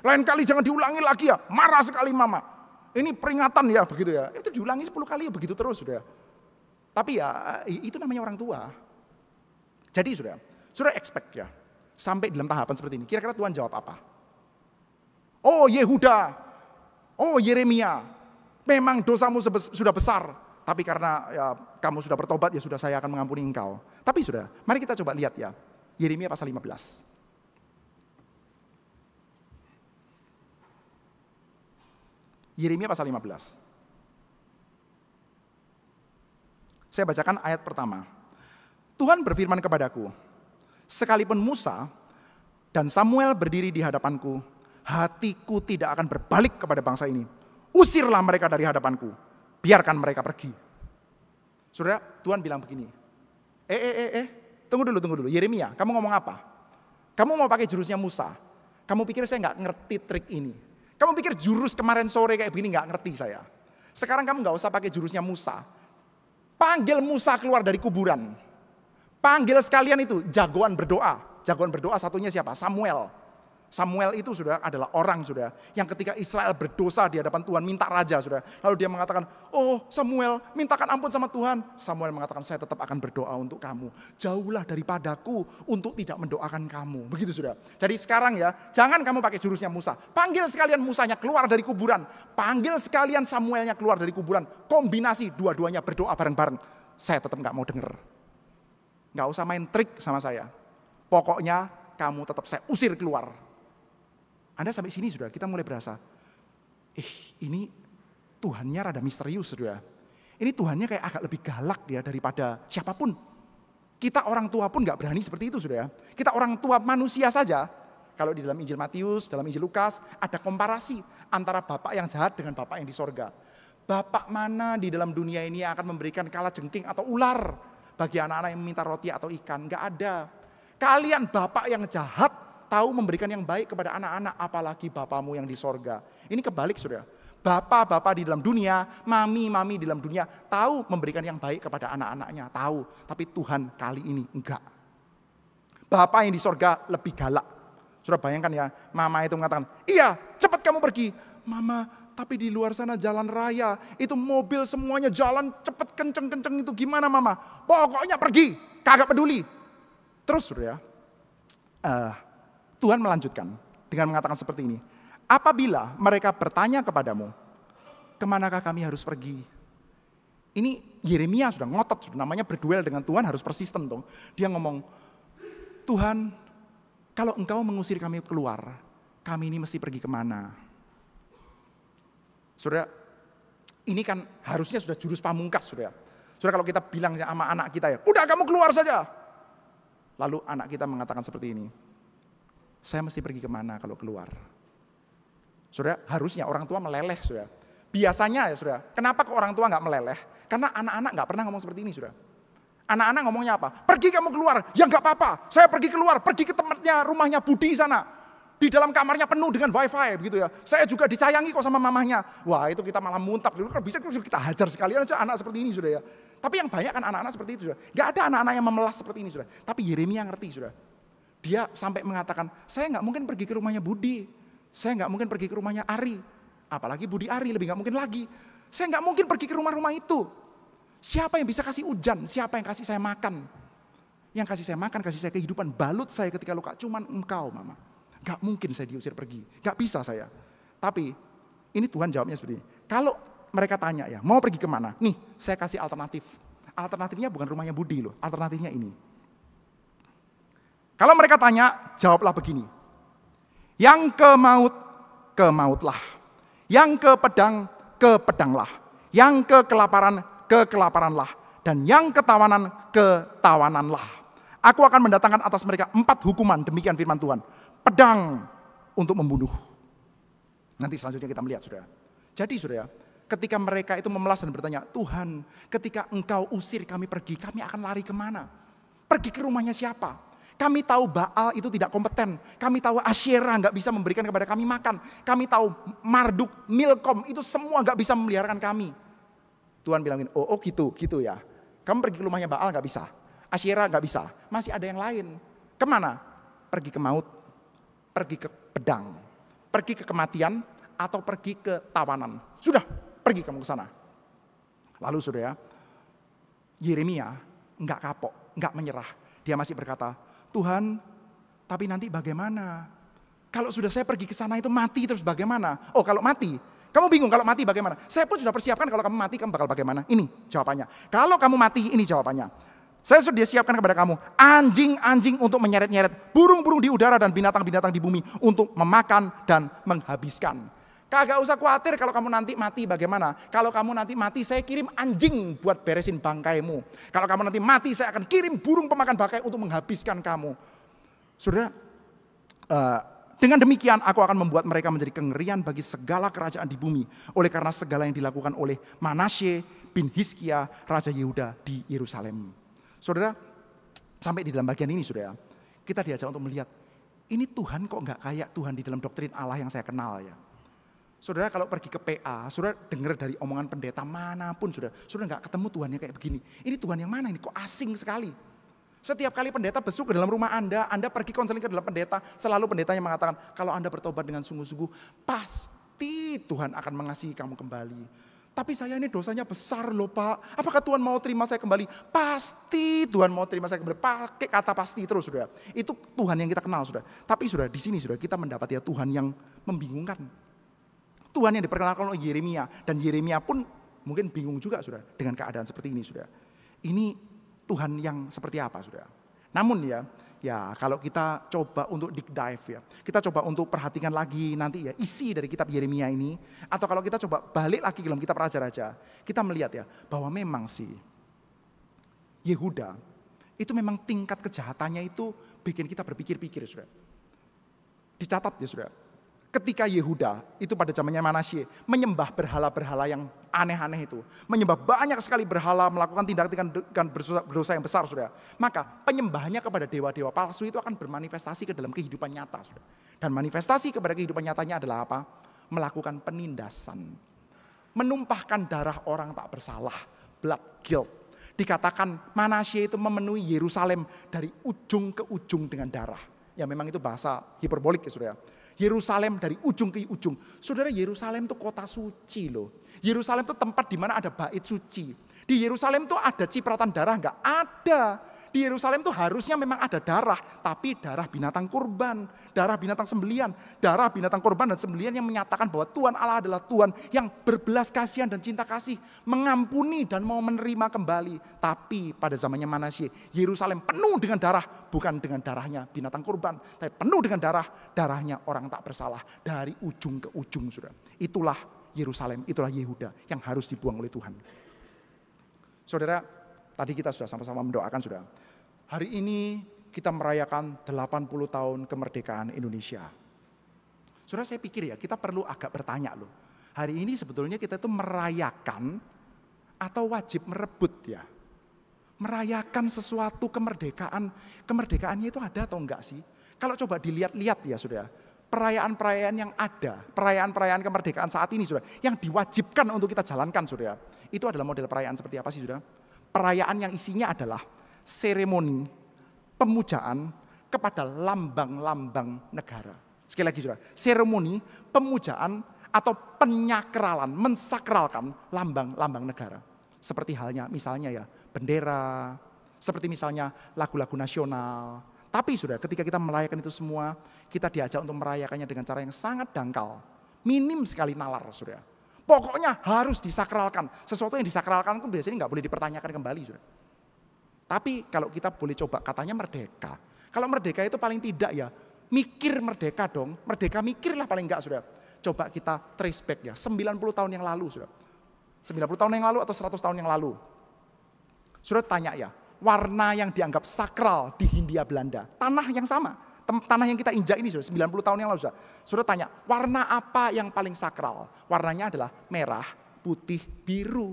Speaker 1: Lain kali jangan diulangi lagi ya. Marah sekali Mama. Ini peringatan ya begitu ya." Itu diulangi 10 kali ya begitu terus saudara. Tapi ya itu namanya orang tua. Jadi saudara expect ya. Sampai dalam tahapan seperti ini. Kira-kira Tuhan jawab apa? "Oh Yehuda, oh Yeremia, memang dosamu sudah besar. Tapi karena ya, kamu sudah bertobat ya sudah saya akan mengampuni engkau." Tapi saudara, mari kita coba lihat ya. Yeremia pasal 15. Yeremia pasal 15. Saya bacakan ayat pertama. "Tuhan berfirman kepadaku, sekalipun Musa dan Samuel berdiri di hadapanku, hatiku tidak akan berbalik kepada bangsa ini. Usirlah mereka dari hadapanku, biarkan mereka pergi." Saudara, Tuhan bilang begini, tunggu dulu. Yeremia, kamu ngomong apa? Kamu mau pakai jurusnya Musa. Kamu pikir saya nggak ngerti trik ini? Kamu pikir jurus kemarin sore kayak begini nggak ngerti saya? Sekarang kamu nggak usah pakai jurusnya Musa. Panggil Musa keluar dari kuburan. Panggil sekalian itu jagoan berdoa. Jagoan berdoa satunya siapa? Samuel. Samuel itu sudah adalah orang sudah yang ketika Israel berdosa di hadapan Tuhan minta raja sudah. Lalu dia mengatakan, oh Samuel mintakan ampun sama Tuhan. Samuel mengatakan saya tetap akan berdoa untuk kamu. Jauhlah daripadaku untuk tidak mendoakan kamu. Begitu sudah. Jadi sekarang ya jangan kamu pakai jurusnya Musa. Panggil sekalian Musanya keluar dari kuburan. Panggil sekalian Samuelnya keluar dari kuburan. Kombinasi dua-duanya berdoa bareng-bareng. Saya tetap gak mau denger. Gak usah main trik sama saya. Pokoknya kamu tetap saya usir keluar. Anda sampai sini sudah, kita mulai berasa, ini Tuhannya rada misterius sudah. Ini Tuhannya kayak agak lebih galak ya daripada siapapun. Kita orang tua pun gak berani seperti itu sudah. Kita orang tua manusia saja. Kalau di dalam Injil Matius, dalam Injil Lukas, ada komparasi antara bapak yang jahat dengan bapak yang di sorga. Bapak mana di dalam dunia ini yang akan memberikan kalajengking atau ular bagi anak-anak yang meminta roti atau ikan? Gak ada. Kalian bapak yang jahat, tahu memberikan yang baik kepada anak-anak, apalagi Bapamu yang di sorga. Ini kebalik saudara. Bapak-bapak di dalam dunia, mami-mami di dalam dunia, tahu memberikan yang baik kepada anak-anaknya, tahu. Tapi Tuhan kali ini enggak. Bapak yang di sorga lebih galak. Sudah bayangkan ya, mama itu mengatakan, iya cepat kamu pergi. Mama, tapi di luar sana jalan raya, itu mobil semuanya jalan cepat kenceng-kenceng itu gimana mama? Pokoknya pergi, kagak peduli. Terus saudara, Tuhan melanjutkan dengan mengatakan seperti ini. Apabila mereka bertanya kepadamu, kemanakah kami harus pergi? Ini Yeremia sudah ngotot, sudah namanya berduel dengan Tuhan harus persisten dong. Dia ngomong, Tuhan kalau engkau mengusir kami keluar, kami ini mesti pergi kemana? Saudara, ini kan harusnya sudah jurus pamungkas saudara. Saudara kalau kita bilang sama anak kita ya, udah kamu keluar saja. Lalu anak kita mengatakan seperti ini. Saya mesti pergi kemana kalau keluar? Saudara, harusnya orang tua meleleh, saudara. Biasanya ya, saudara. Kenapa kok orang tua nggak meleleh? Karena anak-anak nggak pernah ngomong seperti ini, saudara. Anak-anak ngomongnya apa? Pergi kamu keluar. Ya nggak apa-apa. Saya pergi keluar, pergi ke tempatnya rumahnya Budi sana. Di dalam kamarnya penuh dengan wifi, begitu ya. Saya juga disayangi kok sama mamahnya. Wah, itu kita malah muntap. Kalau bisa kita hajar sekalian aja anak seperti ini, saudara ya. Tapi yang banyak kan anak-anak seperti itu, saudara. Nggak ada anak-anak yang memelas seperti ini, saudara. Tapi Yeremia ngerti, saudara. Dia sampai mengatakan, saya nggak mungkin pergi ke rumahnya Budi. Saya nggak mungkin pergi ke rumahnya Ari. Apalagi Budi Ari, lebih nggak mungkin lagi. Saya nggak mungkin pergi ke rumah-rumah itu. Siapa yang bisa kasih hujan? Siapa yang kasih saya makan? Yang kasih saya makan, kasih saya kehidupan. Balut saya ketika luka, cuman engkau mama. Nggak mungkin saya diusir pergi. Nggak bisa saya. Tapi ini Tuhan jawabnya seperti ini. Kalau mereka tanya ya, mau pergi kemana? Nih, saya kasih alternatif. Alternatifnya bukan rumahnya Budi loh. Alternatifnya ini. Kalau mereka tanya, jawablah begini. Yang ke maut, ke mautlah. Yang ke pedang, ke pedanglah. Yang ke kelaparan, ke kelaparanlah. Dan yang ke tawanan, ke tawananlah. Aku akan mendatangkan atas mereka 4 hukuman, demikian firman Tuhan. Pedang untuk membunuh. Nanti selanjutnya kita melihat, saudara. Jadi saudara, ketika mereka itu memelas dan bertanya, Tuhan, ketika engkau usir kami pergi, kami akan lari kemana? Pergi ke rumahnya siapa? Kami tahu Baal itu tidak kompeten. Kami tahu Asyera nggak bisa memberikan kepada kami makan. Kami tahu Marduk, Milkom itu semua nggak bisa memeliharakan kami. Tuhan bilangin, oh gitu ya. Kamu pergi ke rumahnya Baal nggak bisa. Asyera nggak bisa. Masih ada yang lain. Kemana? Pergi ke maut. Pergi ke pedang. Pergi ke kematian atau pergi ke tawanan. Sudah, pergi kamu ke sana. Lalu saudara, Yeremia nggak kapok, nggak menyerah. Dia masih berkata, Tuhan, tapi nanti bagaimana? Kalau sudah saya pergi ke sana itu mati terus bagaimana? Oh kalau mati, kamu bingung kalau mati bagaimana? Saya pun sudah persiapkan kalau kamu mati kamu bakal bagaimana? Ini jawabannya. Kalau kamu mati ini jawabannya. Saya sudah siapkan kepada kamu anjing-anjing untuk menyeret-nyeret, burung-burung di udara dan binatang-binatang di bumi untuk memakan dan menghabiskan. Kagak usah khawatir kalau kamu nanti mati bagaimana. Kalau kamu nanti mati saya kirim anjing buat beresin bangkaimu. Kalau kamu nanti mati saya akan kirim burung pemakan bangkai untuk menghabiskan kamu. Saudara, Dengan demikian aku akan membuat mereka menjadi kengerian bagi segala kerajaan di bumi. Oleh karena segala yang dilakukan oleh Manasye bin Hizkia, Raja Yehuda di Yerusalem. Saudara, sampai di dalam bagian ini saudara, kita diajak untuk melihat, ini Tuhan kok nggak kayak Tuhan di dalam doktrin Allah yang saya kenal ya. Saudara kalau pergi ke PA, saudara dengar dari omongan pendeta manapun saudara nggak ketemu Tuhan yang kayak begini. Ini Tuhan yang mana ini, kok asing sekali. Setiap kali pendeta besuk ke dalam rumah Anda pergi konseling ke dalam pendeta, selalu pendetanya mengatakan, kalau Anda bertobat dengan sungguh-sungguh, pasti Tuhan akan mengasihi kamu kembali. Tapi saya ini dosanya besar loh Pak, apakah Tuhan mau terima saya kembali? Pasti Tuhan mau terima saya kembali, pakai kata pasti terus saudara. Itu Tuhan yang kita kenal saudara. Tapi saudara, di sini saudara, kita mendapati ya Tuhan yang membingungkan. Tuhan yang diperkenalkan oleh Yeremia, dan Yeremia pun mungkin bingung juga saudara dengan keadaan seperti ini saudara. Ini Tuhan yang seperti apa saudara. Namun ya kalau kita coba untuk deep dive ya, kita coba untuk perhatikan lagi nanti ya isi dari kitab Yeremia ini, atau kalau kita coba balik lagi ke dalam kitab Raja-Raja, kita melihat ya bahwa memang sih Yehuda itu memang tingkat kejahatannya itu bikin kita berpikir-pikir saudara. Dicatat ya saudara. Ketika Yehuda itu pada zamannya Manasye menyembah berhala-berhala yang aneh-aneh itu, menyembah banyak sekali berhala, melakukan tindakan berdosa yang besar saudara, maka penyembahannya kepada dewa-dewa palsu itu akan bermanifestasi ke dalam kehidupan nyata saudara. Dan manifestasi kepada kehidupan nyatanya adalah apa? Melakukan penindasan, menumpahkan darah orang tak bersalah, blood guilt. Dikatakan Manasye itu memenuhi Yerusalem dari ujung ke ujung dengan darah. Ya memang itu bahasa hiperbolik ya saudara. Yerusalem dari ujung ke ujung. Saudara, Yerusalem itu kota suci loh. Yerusalem itu tempat di mana ada bait suci. Di Yerusalem itu ada cipratan darah? Enggak ada. Di Yerusalem itu harusnya memang ada darah, tapi darah binatang kurban, darah binatang sembelian, darah binatang kurban dan sembelian yang menyatakan bahwa Tuhan Allah adalah Tuhan yang berbelas kasihan dan cinta kasih, mengampuni dan mau menerima kembali. Tapi pada zamannya Manasye, Yerusalem penuh dengan darah, bukan dengan darahnya binatang kurban, tapi penuh dengan darahnya orang tak bersalah dari ujung ke ujung, saudara. Itulah Yerusalem, itulah Yehuda yang harus dibuang oleh Tuhan. Saudara, tadi kita sudah sama-sama mendoakan saudara. Hari ini kita merayakan 80 tahun kemerdekaan Indonesia. Saudara, saya pikir ya kita perlu agak bertanya loh. Hari ini sebetulnya kita itu merayakan atau wajib merebut ya. Merayakan sesuatu kemerdekaan. Kemerdekaannya itu ada atau enggak sih? Kalau coba dilihat-lihat ya saudara. Perayaan-perayaan yang ada, perayaan-perayaan kemerdekaan saat ini saudara. Yang diwajibkan untuk kita jalankan saudara. Itu adalah model perayaan seperti apa sih saudara? Perayaan yang isinya adalah seremoni pemujaan kepada lambang-lambang negara. Sekali lagi saudara, seremoni pemujaan atau penyakralan, mensakralkan lambang-lambang negara. Seperti halnya misalnya ya bendera, seperti misalnya lagu-lagu nasional. Tapi saudara, ketika kita merayakan itu semua, kita diajak untuk merayakannya dengan cara yang sangat dangkal. Minim sekali nalar saudara. Pokoknya harus disakralkan. Sesuatu yang disakralkan itu biasanya nggak boleh dipertanyakan kembali saudara. Tapi kalau kita boleh coba katanya merdeka. Kalau merdeka itu paling tidak ya mikir merdeka dong. Merdeka mikirlah paling enggak saudara. Coba kita trace back ya 90 tahun yang lalu saudara. 90 tahun yang lalu atau 100 tahun yang lalu. Saudara tanya ya, warna yang dianggap sakral di Hindia Belanda. Tanah yang sama. Tanah yang kita injak ini saudara 90 tahun yang lalu saudara. Saudara tanya, warna apa yang paling sakral? Warnanya adalah merah, putih, biru.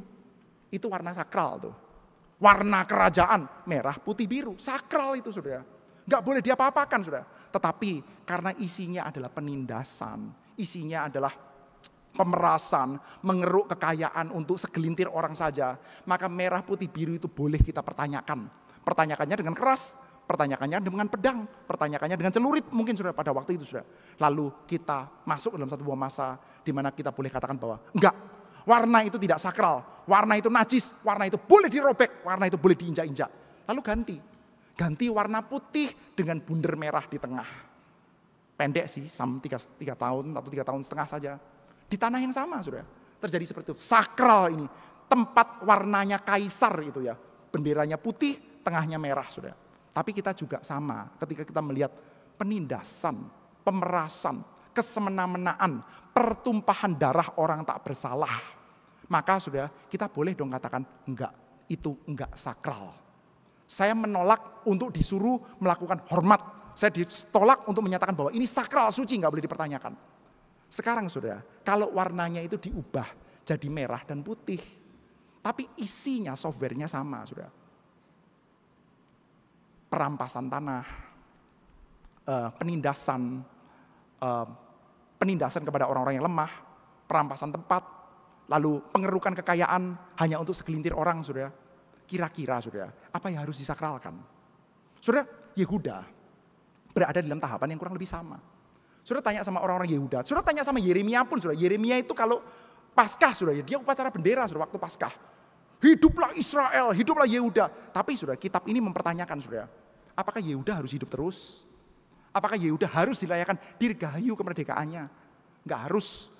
Speaker 1: Itu warna sakral tuh. Warna kerajaan, merah, putih, biru. Sakral itu saudara. Gak boleh diapa-apakan saudara. Tetapi karena isinya adalah penindasan. Isinya adalah pemerasan, mengeruk kekayaan untuk segelintir orang saja. Maka merah, putih, biru itu boleh kita pertanyakan. Pertanyakannya dengan keras. Pertanyakannya dengan pedang. Pertanyakannya dengan celurit mungkin saudara pada waktu itu saudara. Lalu kita masuk dalam satu buah masa di mana kita boleh katakan bahwa enggak. Warna itu tidak sakral, warna itu najis, warna itu boleh dirobek, warna itu boleh diinjak-injak. Lalu ganti warna putih dengan bundar merah di tengah. Pendek sih, sama 3 tahun atau 3 tahun setengah saja. Di tanah yang sama saudara, terjadi seperti itu. Sakral ini, tempat warnanya kaisar itu ya. Benderanya putih, tengahnya merah saudara. Tapi kita juga sama ketika kita melihat penindasan, pemerasan, kesemena-menaan, pertumpahan darah orang tak bersalah. Maka sudah kita boleh dong katakan enggak, itu enggak sakral. Saya menolak untuk disuruh melakukan hormat Saya ditolak untuk menyatakan bahwa ini sakral, suci, nggak boleh dipertanyakan. Sekarang saudara, kalau warnanya itu diubah jadi merah dan putih, tapi isinya, softwarenya sama saudara. Perampasan tanah, penindasan kepada orang-orang yang lemah, perampasan tempat, lalu pengerukan kekayaan hanya untuk segelintir orang, saudara. Kira-kira, saudara, apa yang harus disakralkan? Saudara, Yehuda berada dalam tahapan yang kurang lebih sama. Saudara tanya sama orang-orang Yehuda, saudara tanya sama Yeremia pun, saudara. Yeremia itu kalau Paskah, saudara, dia upacara bendera, saudara, waktu Paskah. Hiduplah Israel, hiduplah Yehuda. Tapi, saudara, kitab ini mempertanyakan, saudara, apakah Yehuda harus hidup terus? Apakah Yehuda harus dilayakan dirgahayu kemerdekaannya? Enggak harus.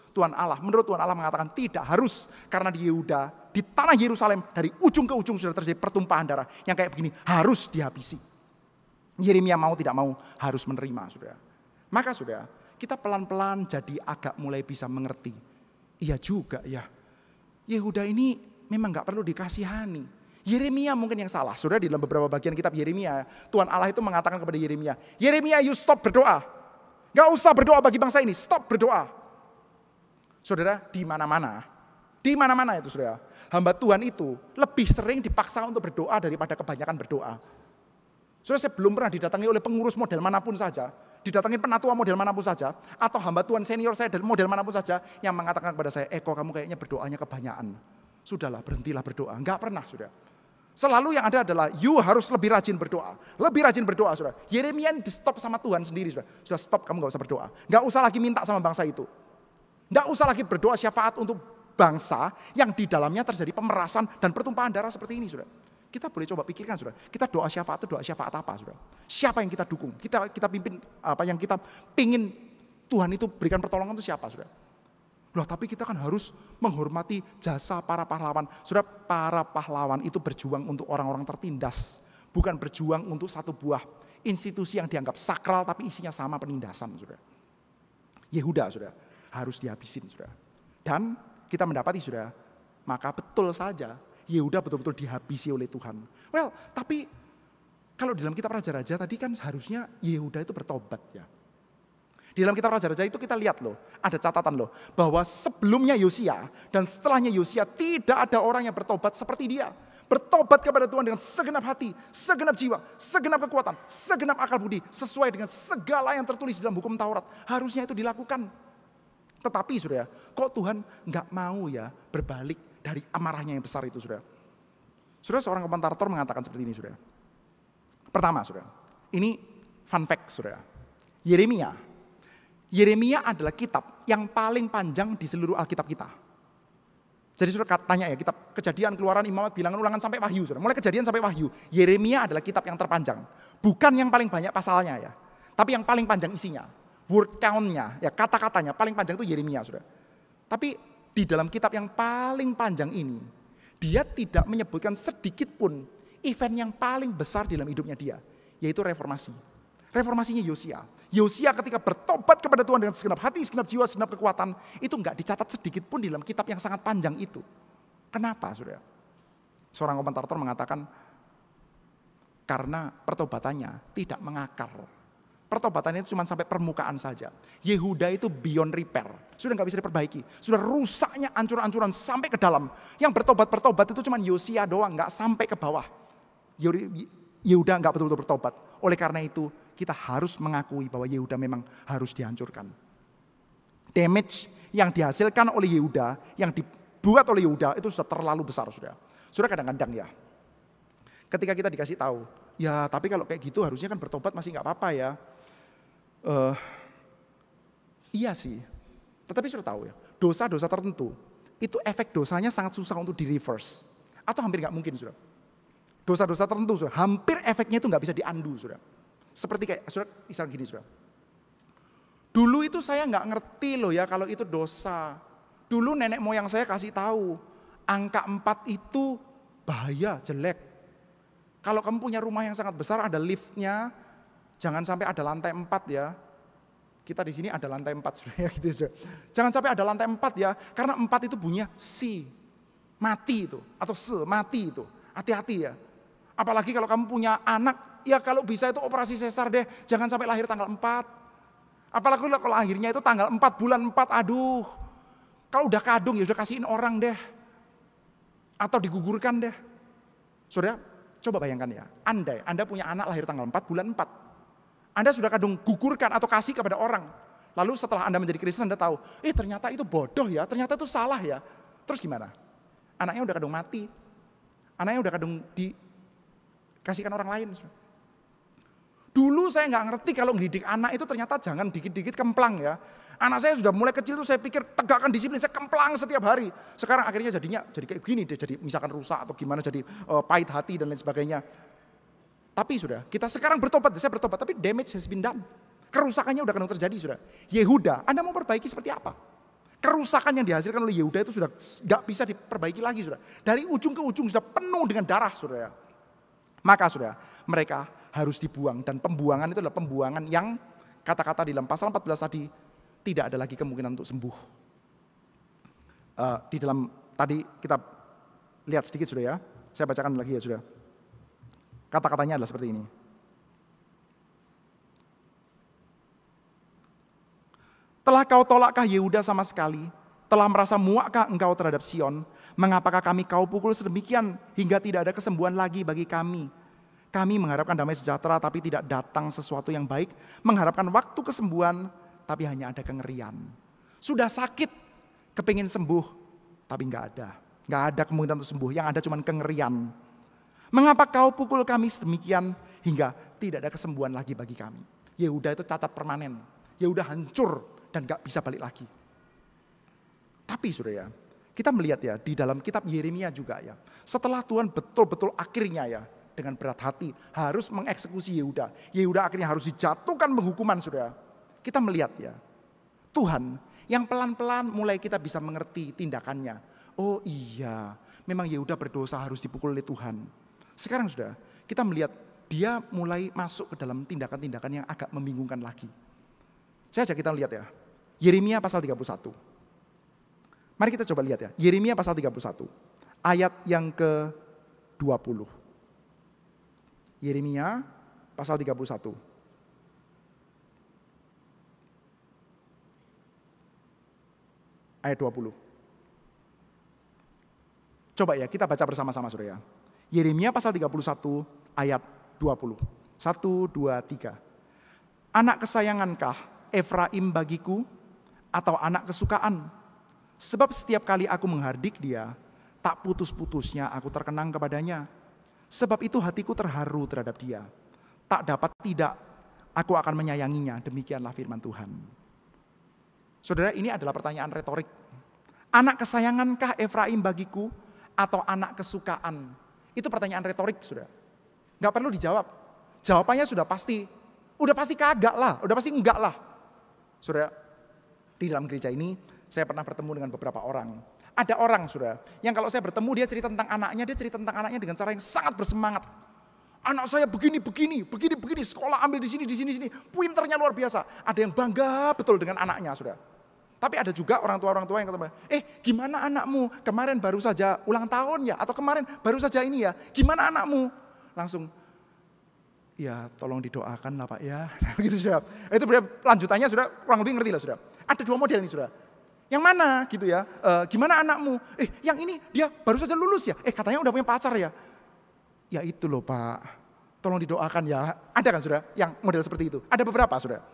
Speaker 1: Menurut Tuhan Allah mengatakan tidak harus. Karena di Yehuda, di tanah Yerusalem, dari ujung ke ujung sudah terjadi pertumpahan darah. Yang kayak begini harus dihabisi. Yeremia mau tidak mau harus menerima, saudara. Maka saudara, kita pelan-pelan jadi agak mulai bisa mengerti. Iya juga ya, Yehuda ini memang enggak perlu dikasihani. Yeremia mungkin yang salah. Saudara, di dalam beberapa bagian kitab Yeremia, Tuhan Allah itu mengatakan kepada Yeremia, Yeremia, you stop berdoa. Gak usah berdoa bagi bangsa ini, stop berdoa. Saudara, di mana-mana itu saudara, hamba Tuhan itu lebih sering dipaksa untuk berdoa daripada kebanyakan berdoa. Saudara, saya belum pernah didatangi oleh pengurus model manapun saja, didatangi penatua model manapun saja, atau hamba Tuhan senior saya dari model manapun saja, yang mengatakan kepada saya, Eko, kamu kayaknya berdoanya kebanyakan. Sudahlah, berhentilah berdoa. Enggak pernah, saudara. Selalu yang ada adalah you harus lebih rajin berdoa. Lebih rajin berdoa, saudara. Yeremia di stop sama Tuhan sendiri, saudara. Sudah stop, kamu gak usah berdoa. Gak usah lagi minta sama bangsa itu. Gak usah lagi berdoa syafaat untuk bangsa yang di dalamnya terjadi pemerasan dan pertumpahan darah seperti ini, saudara. Kita boleh coba pikirkan, saudara. Kita doa syafaat itu doa syafaat apa, saudara? Siapa yang kita dukung? Kita pimpin, apa yang kita pingin Tuhan itu berikan pertolongan itu siapa, saudara? Loh, tapi kita kan harus menghormati jasa para pahlawan. Saudara, para pahlawan itu berjuang untuk orang-orang tertindas. Bukan berjuang untuk satu buah institusi yang dianggap sakral tapi isinya sama penindasan, saudara. Yehuda, saudara, harus dihabisin, saudara. Dan kita mendapati, saudara, maka betul saja Yehuda betul-betul dihabisi oleh Tuhan. Well, tapi kalau dalam kitab Raja-Raja tadi kan harusnya Yehuda itu bertobat ya. Di dalam kitab Raja-Raja itu kita lihat loh, ada catatan loh, bahwa sebelumnya Yosia dan setelahnya Yosia tidak ada orang yang bertobat seperti dia. Bertobat kepada Tuhan dengan segenap hati, segenap jiwa, segenap kekuatan, segenap akal budi, sesuai dengan segala yang tertulis dalam hukum Taurat. Harusnya itu dilakukan. Tetapi saudara, kok Tuhan nggak mau ya berbalik dari amarahnya yang besar itu, saudara. Saudara, seorang komentator mengatakan seperti ini, saudara. Pertama, saudara, ini fun fact, saudara. Yeremia adalah kitab yang paling panjang di seluruh Alkitab kita. Jadi saudara tanya ya, kitab Kejadian, Keluaran, Imamat, Bilangan, Ulangan sampai Wahyu, saudara. Mulai Kejadian sampai Wahyu, Yeremia adalah kitab yang terpanjang. Bukan yang paling banyak pasalnya ya, tapi yang paling panjang isinya. Word count-nya, ya kata-katanya paling panjang itu Yeremia, saudara. Tapi di dalam kitab yang paling panjang ini, dia tidak menyebutkan sedikit pun event yang paling besar di dalam hidupnya dia, yaitu reformasi. Reformasinya Yosia. Yosia ketika bertobat kepada Tuhan dengan segenap hati, segenap jiwa, segenap kekuatan, itu enggak dicatat sedikit pun di dalam kitab yang sangat panjang itu. Kenapa, saudara? Seorang komentator mengatakan, karena pertobatannya tidak mengakar. Pertobatannya itu cuma sampai permukaan saja. Yehuda itu beyond repair. Sudah nggak bisa diperbaiki. Sudah rusaknya ancur-ancuran sampai ke dalam. Yang bertobat itu cuma Yosia doang, nggak sampai ke bawah. Yehuda nggak betul-betul bertobat. Oleh karena itu kita harus mengakui bahwa Yehuda memang harus dihancurkan. Damage yang dihasilkan oleh Yehuda, yang dibuat oleh Yehuda itu sudah terlalu besar, saudara. Saudara, kadang-kadang ya, ketika kita dikasih tahu, ya tapi kalau kayak gitu harusnya kan bertobat masih nggak apa-apa ya. Iya sih, tetapi sudah tahu ya, dosa-dosa tertentu itu efek dosanya sangat susah untuk di reverse, atau hampir nggak mungkin, saudara. Dosa-dosa tertentu, saudara, hampir efeknya itu nggak bisa di-undo, saudara. Seperti kayak, saudara, misalnya gini, saudara. Dulu itu saya nggak ngerti loh ya kalau itu dosa. Dulu nenek moyang saya kasih tahu, angka 4 itu bahaya, jelek. Kalau kamu punya rumah yang sangat besar, ada liftnya, jangan sampai ada lantai 4 ya. Kita di sini ada lantai 4, saudara, gitu, saudara. Jangan sampai ada lantai 4 ya, karena 4 itu bunyinya si, mati itu, atau se, mati itu. Hati-hati ya. Apalagi kalau kamu punya anak ya kalau bisa itu operasi sesar deh. Jangan sampai lahir tanggal 4. Apalagi kalau lahirnya itu tanggal 4 bulan 4, aduh. Kalau udah kadung ya sudah kasihin orang deh. Atau digugurkan deh. Saudara, coba bayangkan ya. Andai Anda punya anak lahir tanggal 4 bulan 4. Anda sudah kadung gugurkan atau kasih kepada orang. Lalu setelah Anda menjadi Kristen Anda tahu, ternyata itu bodoh ya, ternyata itu salah ya. Terus gimana? Anaknya udah kadung mati. Anaknya udah kadung dikasihkan orang lain. Dulu saya nggak ngerti kalau mendidik anak itu ternyata jangan dikit-dikit kemplang ya. Anak saya sudah mulai kecil tuh saya pikir tegakkan disiplin, saya kemplang setiap hari. Sekarang akhirnya jadi kayak gini deh, jadi misalkan rusak atau gimana, jadi pahit hati dan lain sebagainya. Tapi sudah, kita sekarang bertobat, saya bertobat, tapi damage has been done. Kerusakannya udah kadang terjadi sudah. Yehuda, Anda mau perbaiki seperti apa? Kerusakan yang dihasilkan oleh Yehuda itu sudah nggak bisa diperbaiki lagi sudah. Dari ujung ke ujung sudah penuh dengan darah sudah. Maka sudah mereka harus dibuang, dan pembuangan itu adalah pembuangan yang kata-kata di dalam pasal 14 tadi tidak ada lagi kemungkinan untuk sembuh. Di dalam tadi kita lihat sedikit sudah ya. Saya bacakan lagi ya sudah. Kata-katanya adalah seperti ini. Telah kau tolakkah Yehuda sama sekali? Telah merasa muakkah engkau terhadap Sion? Mengapakah kami kau pukul sedemikian hingga tidak ada kesembuhan lagi bagi kami? Kami mengharapkan damai sejahtera tapi tidak datang sesuatu yang baik. Mengharapkan waktu kesembuhan tapi hanya ada kengerian. Sudah sakit, kepingin sembuh tapi nggak ada. Nggak ada kemungkinan untuk sembuh, yang ada cuma kengerian. Mengapa kau pukul kami sedemikian hingga tidak ada kesembuhan lagi bagi kami? Yehuda itu cacat permanen. Yehuda hancur dan gak bisa balik lagi. Tapi saudara ya, kita melihat ya di dalam kitab Yeremia juga ya. Setelah Tuhan betul-betul akhirnya ya dengan berat hati harus mengeksekusi Yehuda. Yehuda akhirnya harus dijatuhkan penghukuman saudara. Kita melihat ya, Tuhan yang pelan-pelan mulai kita bisa mengerti tindakannya. Oh iya, memang Yehuda berdosa harus dipukul oleh Tuhan. Sekarang sudah kita melihat dia mulai masuk ke dalam tindakan-tindakan yang agak membingungkan lagi. Saya ajak kita lihat ya, Yeremia pasal 31. Mari kita coba lihat ya, Yeremia pasal 31, ayat yang ke-20. Yeremia pasal 31. Ayat 20. Coba ya, kita baca bersama-sama saudara ya. Yeremia pasal 31 ayat 20. 1, 2, 3. Anak kesayangankah Efraim bagiku atau anak kesukaan? Sebab setiap kali aku menghardik dia, tak putus-putusnya aku terkenang kepadanya. Sebab itu hatiku terharu terhadap dia. Tak dapat tidak, aku akan menyayanginya. Demikianlah firman Tuhan. Saudara, ini adalah pertanyaan retorik. Anak kesayangankah Efraim bagiku atau anak kesukaan? Itu pertanyaan retorik, saudara. Gak perlu dijawab. Jawabannya sudah pasti. Udah pasti kagak lah, udah pasti enggak lah. Saudara, di dalam gereja ini saya pernah bertemu dengan beberapa orang. Ada orang saudara, yang kalau saya bertemu dia cerita tentang anaknya, dia cerita tentang anaknya dengan cara yang sangat bersemangat. Anak saya begini, sekolah ambil di sini, pinternya luar biasa. Ada yang bangga betul dengan anaknya saudara. Tapi ada juga orang tua yang kata, gimana anakmu? Kemarin baru saja ulang tahun ya, atau kemarin baru saja ini ya, gimana anakmu? Langsung, ya tolong didoakan lah Pak ya. Gitu saudara. Itu lanjutannya saudara, kurang lebih ngerti lah saudara. Ada dua model nih saudara. Yang mana gitu ya, gimana anakmu? Yang ini dia baru saja lulus ya, katanya udah punya pacar ya. Ya itu loh Pak, tolong didoakan ya. Ada kan saudara yang model seperti itu? Ada beberapa saudara.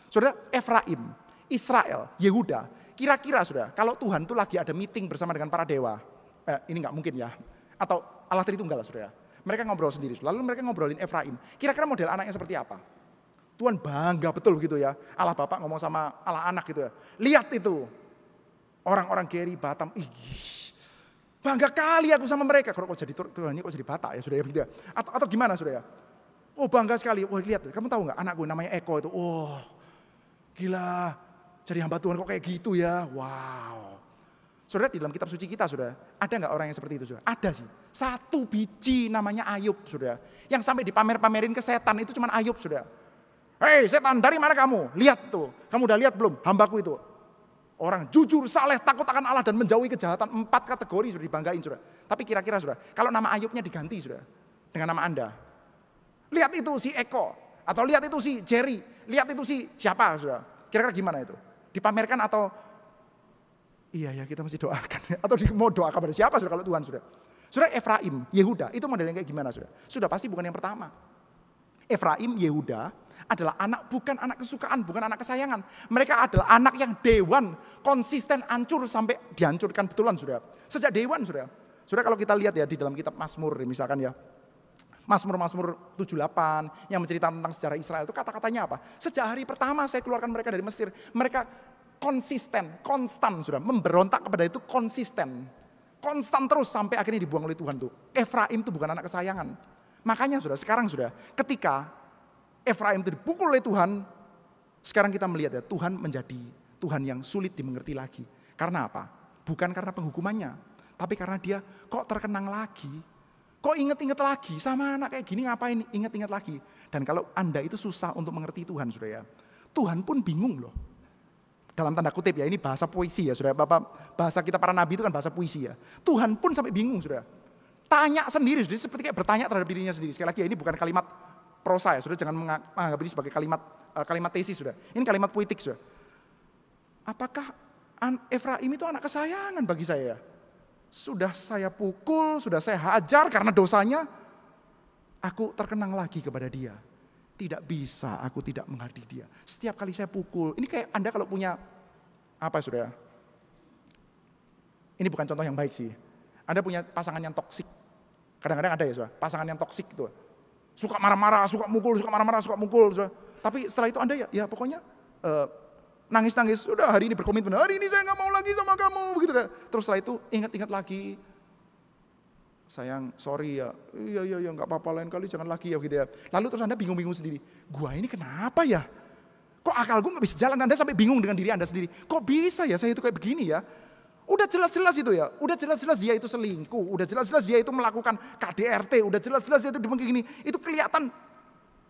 Speaker 1: Saudara, Efraim, Israel, Yehuda, kira-kira saudara, kalau Tuhan tuh lagi ada meeting bersama dengan para dewa, ini nggak mungkin ya. Atau Allah Tritunggal lah saudara. Mereka ngobrol sendiri, lalu mereka ngobrolin Efraim. Kira-kira model anaknya seperti apa? Tuhan bangga betul gitu ya. Allah Bapak ngomong sama Allah Anak gitu ya. Lihat itu, orang-orang Geri, Batam, bangga kali aku sama mereka. Kok jadi Tuhan ini kok jadi Batak ya sudah ya begitu ya. Atau gimana sudah ya? Oh bangga sekali. Wah lihat, kamu tahu nggak anakku namanya Eko itu. Oh gila, jadi hamba Tuhan kok kayak gitu ya. Wow. Saudara, di dalam kitab suci kita saudara, ada nggak orang yang seperti itu saudara? Ada sih. Satu biji namanya Ayub saudara. Yang sampai dipamer-pamerin ke setan itu cuma Ayub saudara. Hei setan, dari mana kamu? Lihat tuh, kamu udah lihat belum hambaku itu? Orang jujur, saleh, takut akan Allah dan menjauhi kejahatan. 4 kategori sudah dibanggain saudara. Tapi kira-kira saudara, kalau nama Ayubnya diganti saudara dengan nama Anda, Lihat itu si Eko, atau lihat itu si Jerry, lihat itu si siapa, saudara. Kira-kira gimana itu? Dipamerkan atau iya ya kita mesti doakan, atau mau doakan pada siapa saudara kalau Tuhan sudah. Saudara, Efraim, Yehuda, itu modelnya kayak gimana saudara? Sudah pasti bukan yang pertama. Efraim, Yehuda adalah bukan anak kesukaan, bukan anak kesayangan. Mereka adalah anak yang dewan, konsisten, hancur sampai dihancurkan betulan saudara. Sejak dewan saudara. Saudara, kalau kita lihat ya di dalam kitab Mazmur misalkan ya, Mazmur 78 yang menceritakan tentang sejarah Israel itu kata-katanya apa? Sejak hari pertama saya keluarkan mereka dari Mesir, mereka konsisten, konstan sudah memberontak kepada itu konsisten terus sampai akhirnya dibuang oleh Tuhan tuh. Efraim itu bukan anak kesayangan. Makanya sudah sekarang sudah ketika Efraim itu dipukul oleh Tuhan, sekarang kita melihat ya Tuhan menjadi Tuhan yang sulit dimengerti lagi. Karena apa? Bukan karena penghukumannya, tapi karena dia kok terkenang lagi. Kok inget-inget lagi sama anak kayak gini ngapain inget-inget lagi. Dan kalau Anda itu susah untuk mengerti Tuhan saudara ya, Tuhan pun bingung loh. Dalam tanda kutip ya, ini bahasa puisi ya saudara. Bahasa kita para nabi itu kan bahasa puisi ya. Tuhan pun sampai bingung saudara. Tanya sendiri, saudara, seperti kayak bertanya terhadap dirinya sendiri. Sekali lagi ya, ini bukan kalimat prosa ya saudara, jangan menganggap ini sebagai kalimat tesis saudara. Ini kalimat puitik saudara. Apakah Efraim itu anak kesayangan bagi saya ya? Sudah saya pukul, sudah saya hajar karena dosanya, aku terkenang lagi kepada dia. Tidak bisa, aku tidak menghardik dia. Setiap kali saya pukul, ini kayak Anda kalau punya, apa saudara? Ini bukan contoh yang baik sih. Anda punya pasangan yang toksik. Kadang-kadang ada ya saudara, pasangan yang toksik itu. Suka marah-marah, suka mukul, suka marah-marah, suka mukul. Saudara. Tapi setelah itu Anda ya pokoknya nangis-nangis, udah hari ini berkomitmen, hari ini saya gak mau lagi sama kamu. Begitu kan. Terus setelah itu ingat-ingat lagi. Sayang, sorry ya, iya gak apa-apa, lain kali jangan lagi ya gitu ya. Lalu terus Anda bingung-bingung sendiri, gua ini kenapa ya? Kok akal gue gak bisa jalan, Anda sampai bingung dengan diri Anda sendiri. Kok bisa ya saya itu kayak begini ya? Udah jelas-jelas itu ya, udah jelas-jelas dia itu selingkuh, udah jelas-jelas dia itu melakukan KDRT, udah jelas-jelas dia itu begini, itu kelihatan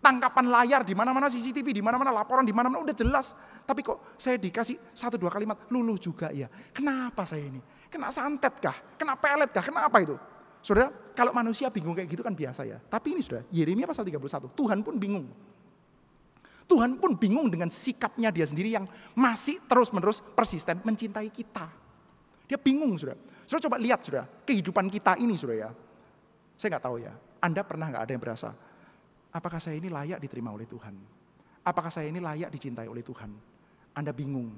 Speaker 1: tangkapan layar di mana-mana CCTV, di mana-mana laporan, di mana-mana udah jelas. Tapi kok saya dikasih 1-2 kalimat, luluh juga ya. Kenapa saya ini? Kena santet kah? Kena pelet kah? Kenapa itu? Saudara, kalau manusia bingung kayak gitu kan biasa ya. Tapi ini saudara, Yeremia pasal 31, Tuhan pun bingung. Tuhan pun bingung dengan sikapnya dia sendiri yang masih terus-menerus persisten mencintai kita. Dia bingung saudara. Saudara coba lihat saudara, kehidupan kita ini saudara ya. Saya gak tahu ya, Anda pernah gak ada yang berasa, apakah saya ini layak diterima oleh Tuhan? Apakah saya ini layak dicintai oleh Tuhan? Anda bingung.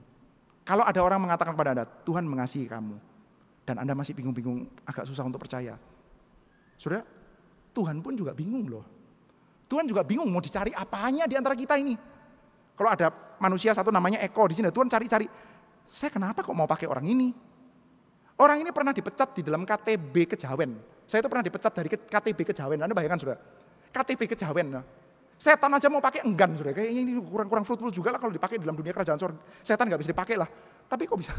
Speaker 1: Kalau ada orang mengatakan kepada Anda, Tuhan mengasihi kamu. Dan Anda masih bingung-bingung, agak susah untuk percaya. Saudara, Tuhan pun juga bingung loh. Tuhan juga bingung mau dicari apanya di antara kita ini. Kalau ada manusia satu namanya Eko di sini, Tuhan cari-cari. Saya kenapa kok mau pakai orang ini? Orang ini pernah dipecat di dalam KTB Kejawen. Saya itu pernah dipecat dari KTB Kejawen. Anda bayangkan saudara, KTB Kejawen. Setan aja mau pakai enggan saudara. Kayaknya ini kurang fruitful juga lah kalau dipakai dalam dunia kerajaan surga. Setan gak bisa dipakai lah. Tapi kok bisa?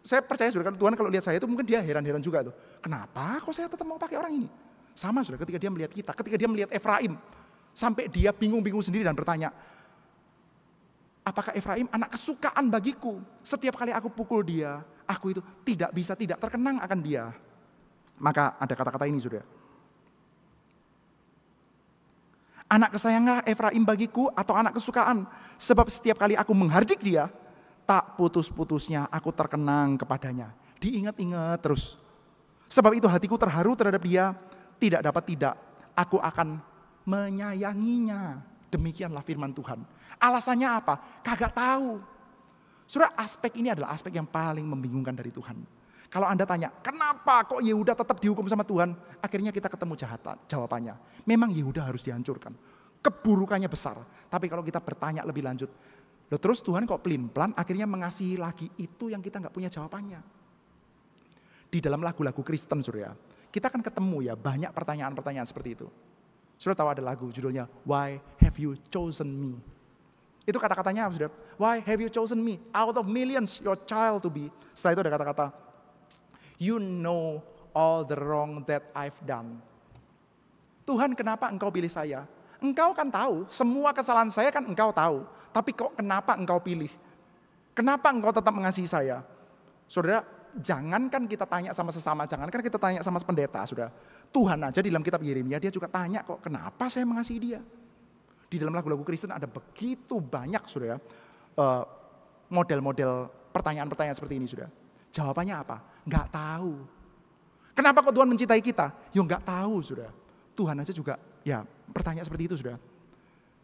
Speaker 1: Saya percaya saudara, Tuhan kalau lihat saya itu mungkin dia heran-heran juga tuh. Kenapa kok saya tetap mau pakai orang ini? Sama saudara ketika dia melihat kita, ketika dia melihat Efraim. Sampai dia bingung-bingung sendiri dan bertanya, apakah Efraim anak kesukaan bagiku? Setiap kali aku pukul dia, aku itu tidak bisa tidak terkenang akan dia. Maka ada kata-kata ini saudara. Anak kesayangan Efraim bagiku atau anak kesukaan. Sebab setiap kali aku menghardik dia, tak putus-putusnya aku terkenang kepadanya. Diingat-ingat terus. Sebab itu hatiku terharu terhadap dia, tidak dapat tidak. Aku akan menyayanginya. Demikianlah firman Tuhan. Alasannya apa? Kagak tahu. Saudara, aspek ini adalah aspek yang paling membingungkan dari Tuhan. Kalau Anda tanya, kenapa kok Yehuda tetap dihukum sama Tuhan? Akhirnya kita ketemu jawabannya. Memang Yehuda harus dihancurkan. Keburukannya besar. Tapi kalau kita bertanya lebih lanjut, loh terus Tuhan kok pelin-pelan akhirnya mengasihi lagi, itu yang kita gak punya jawabannya. Di dalam lagu-lagu Kristen saudara, kita kan ketemu ya banyak pertanyaan-pertanyaan seperti itu. Saudara tahu ada lagu judulnya Why Have You Chosen Me? Itu kata-katanya apa saudara? Why have you chosen me? Out of millions your child to be. Setelah itu ada kata-kata, you know all the wrong that I've done. Tuhan kenapa engkau pilih saya? Engkau kan tahu, semua kesalahan saya kan engkau tahu. Tapi kok kenapa engkau pilih? Kenapa engkau tetap mengasihi saya? Saudara, jangankan kita tanya sama sesama, jangankan kita tanya sama pendeta, saudara. Tuhan aja di dalam kitab Yeremia dia juga tanya kok, kenapa saya mengasihi dia? Di dalam lagu-lagu Kristen ada begitu banyak, saudara, model-model pertanyaan-pertanyaan seperti ini, saudara. Jawabannya apa? Nggak tahu. Kenapa kok Tuhan mencintai kita? Ya nggak tahu, saudara. Tuhan aja juga ya bertanya seperti itu, saudara.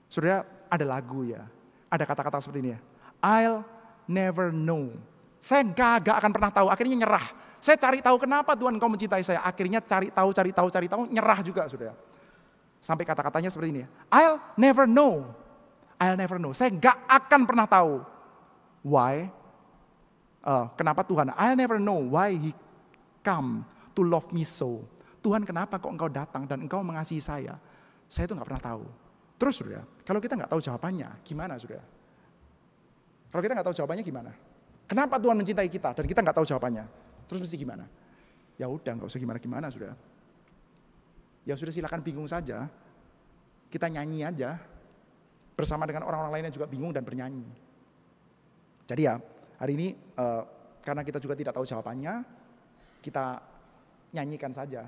Speaker 1: Saudara, ada lagu ya, ada kata-kata seperti ini ya. I'll never know. Saya gak akan pernah tahu, akhirnya nyerah. Saya cari tahu kenapa Tuhan Engkau mencintai saya. Akhirnya cari tahu, nyerah juga, saudara. Sampai kata-katanya seperti ini. I'll never know. I'll never know. Saya gak akan pernah tahu. Why? Kenapa Tuhan? I'll never know why He come to love me so. Tuhan, kenapa kok Engkau datang dan Engkau mengasihi saya? Saya itu gak pernah tahu. Terus, saudara, kalau kita gak tahu jawabannya, gimana, saudara? Kalau kita gak tahu jawabannya gimana? Kenapa Tuhan mencintai kita dan kita nggak tahu jawabannya? Terus mesti gimana? Ya udah, nggak usah gimana-gimana, sudah. Ya sudah, silakan bingung saja. Kita nyanyi aja bersama dengan orang-orang lain yang juga bingung dan bernyanyi. Jadi ya hari ini karena kita juga tidak tahu jawabannya, kita nyanyikan saja.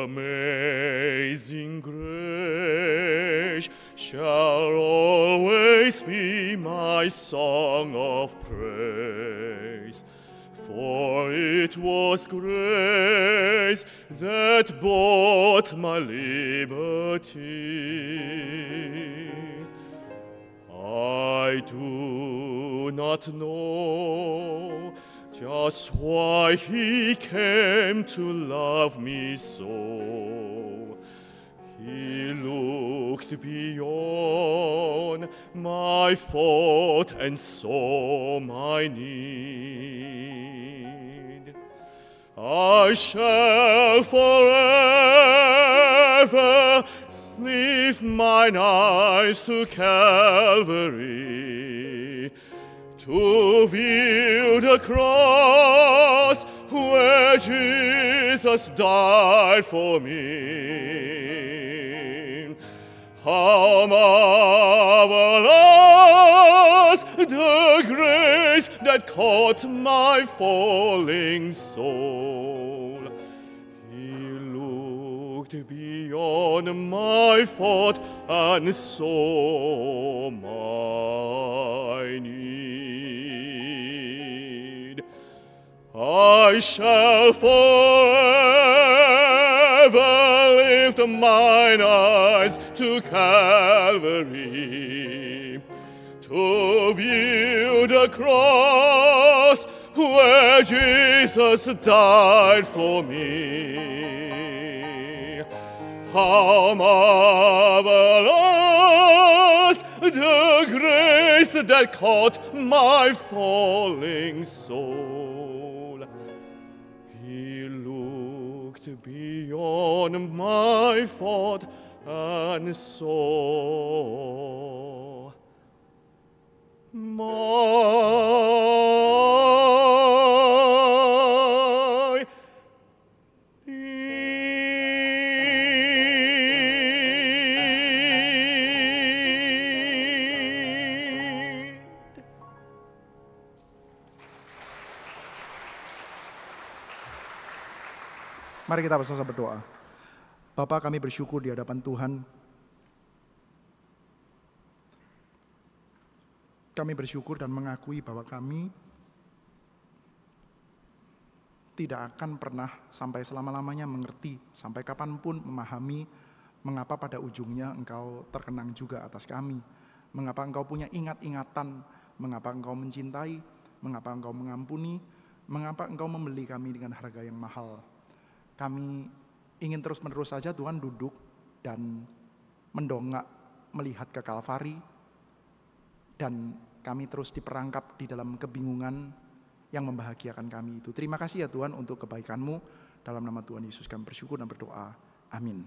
Speaker 3: Amazing grace shall always be my song of praise, for it was grace that bought my liberty. I do not know just why He came to love me so. He looked beyond my fault and saw my need. I shall forever lift mine eyes to Calvary, to view the cross where Jesus died for me. How marvelous the grace that caught my falling soul. He looked beyond my fault and saw my need. I shall forever lift mine eyes to Calvary, to view the cross where Jesus died for me. How marvelous the grace that caught my falling soul. He looked beyond my fault and saw my need.
Speaker 1: Mari kita bersama berdoa. Bapa, kami bersyukur di hadapan Tuhan. Kami bersyukur dan mengakui bahwa kami tidak akan pernah sampai selama-lamanya mengerti, sampai kapanpun memahami mengapa pada ujungnya Engkau terkenang juga atas kami. Mengapa Engkau punya ingat-ingatan, mengapa Engkau mencintai, mengapa Engkau mengampuni, mengapa Engkau membeli kami dengan harga yang mahal. Kami ingin terus-menerus saja Tuhan duduk dan mendongak melihat ke Kalvari, dan kami terus diperangkap di dalam kebingungan yang membahagiakan kami itu. Terima kasih ya Tuhan untuk kebaikan-Mu. Dalam nama Tuhan Yesus kami bersyukur dan berdoa. Amin.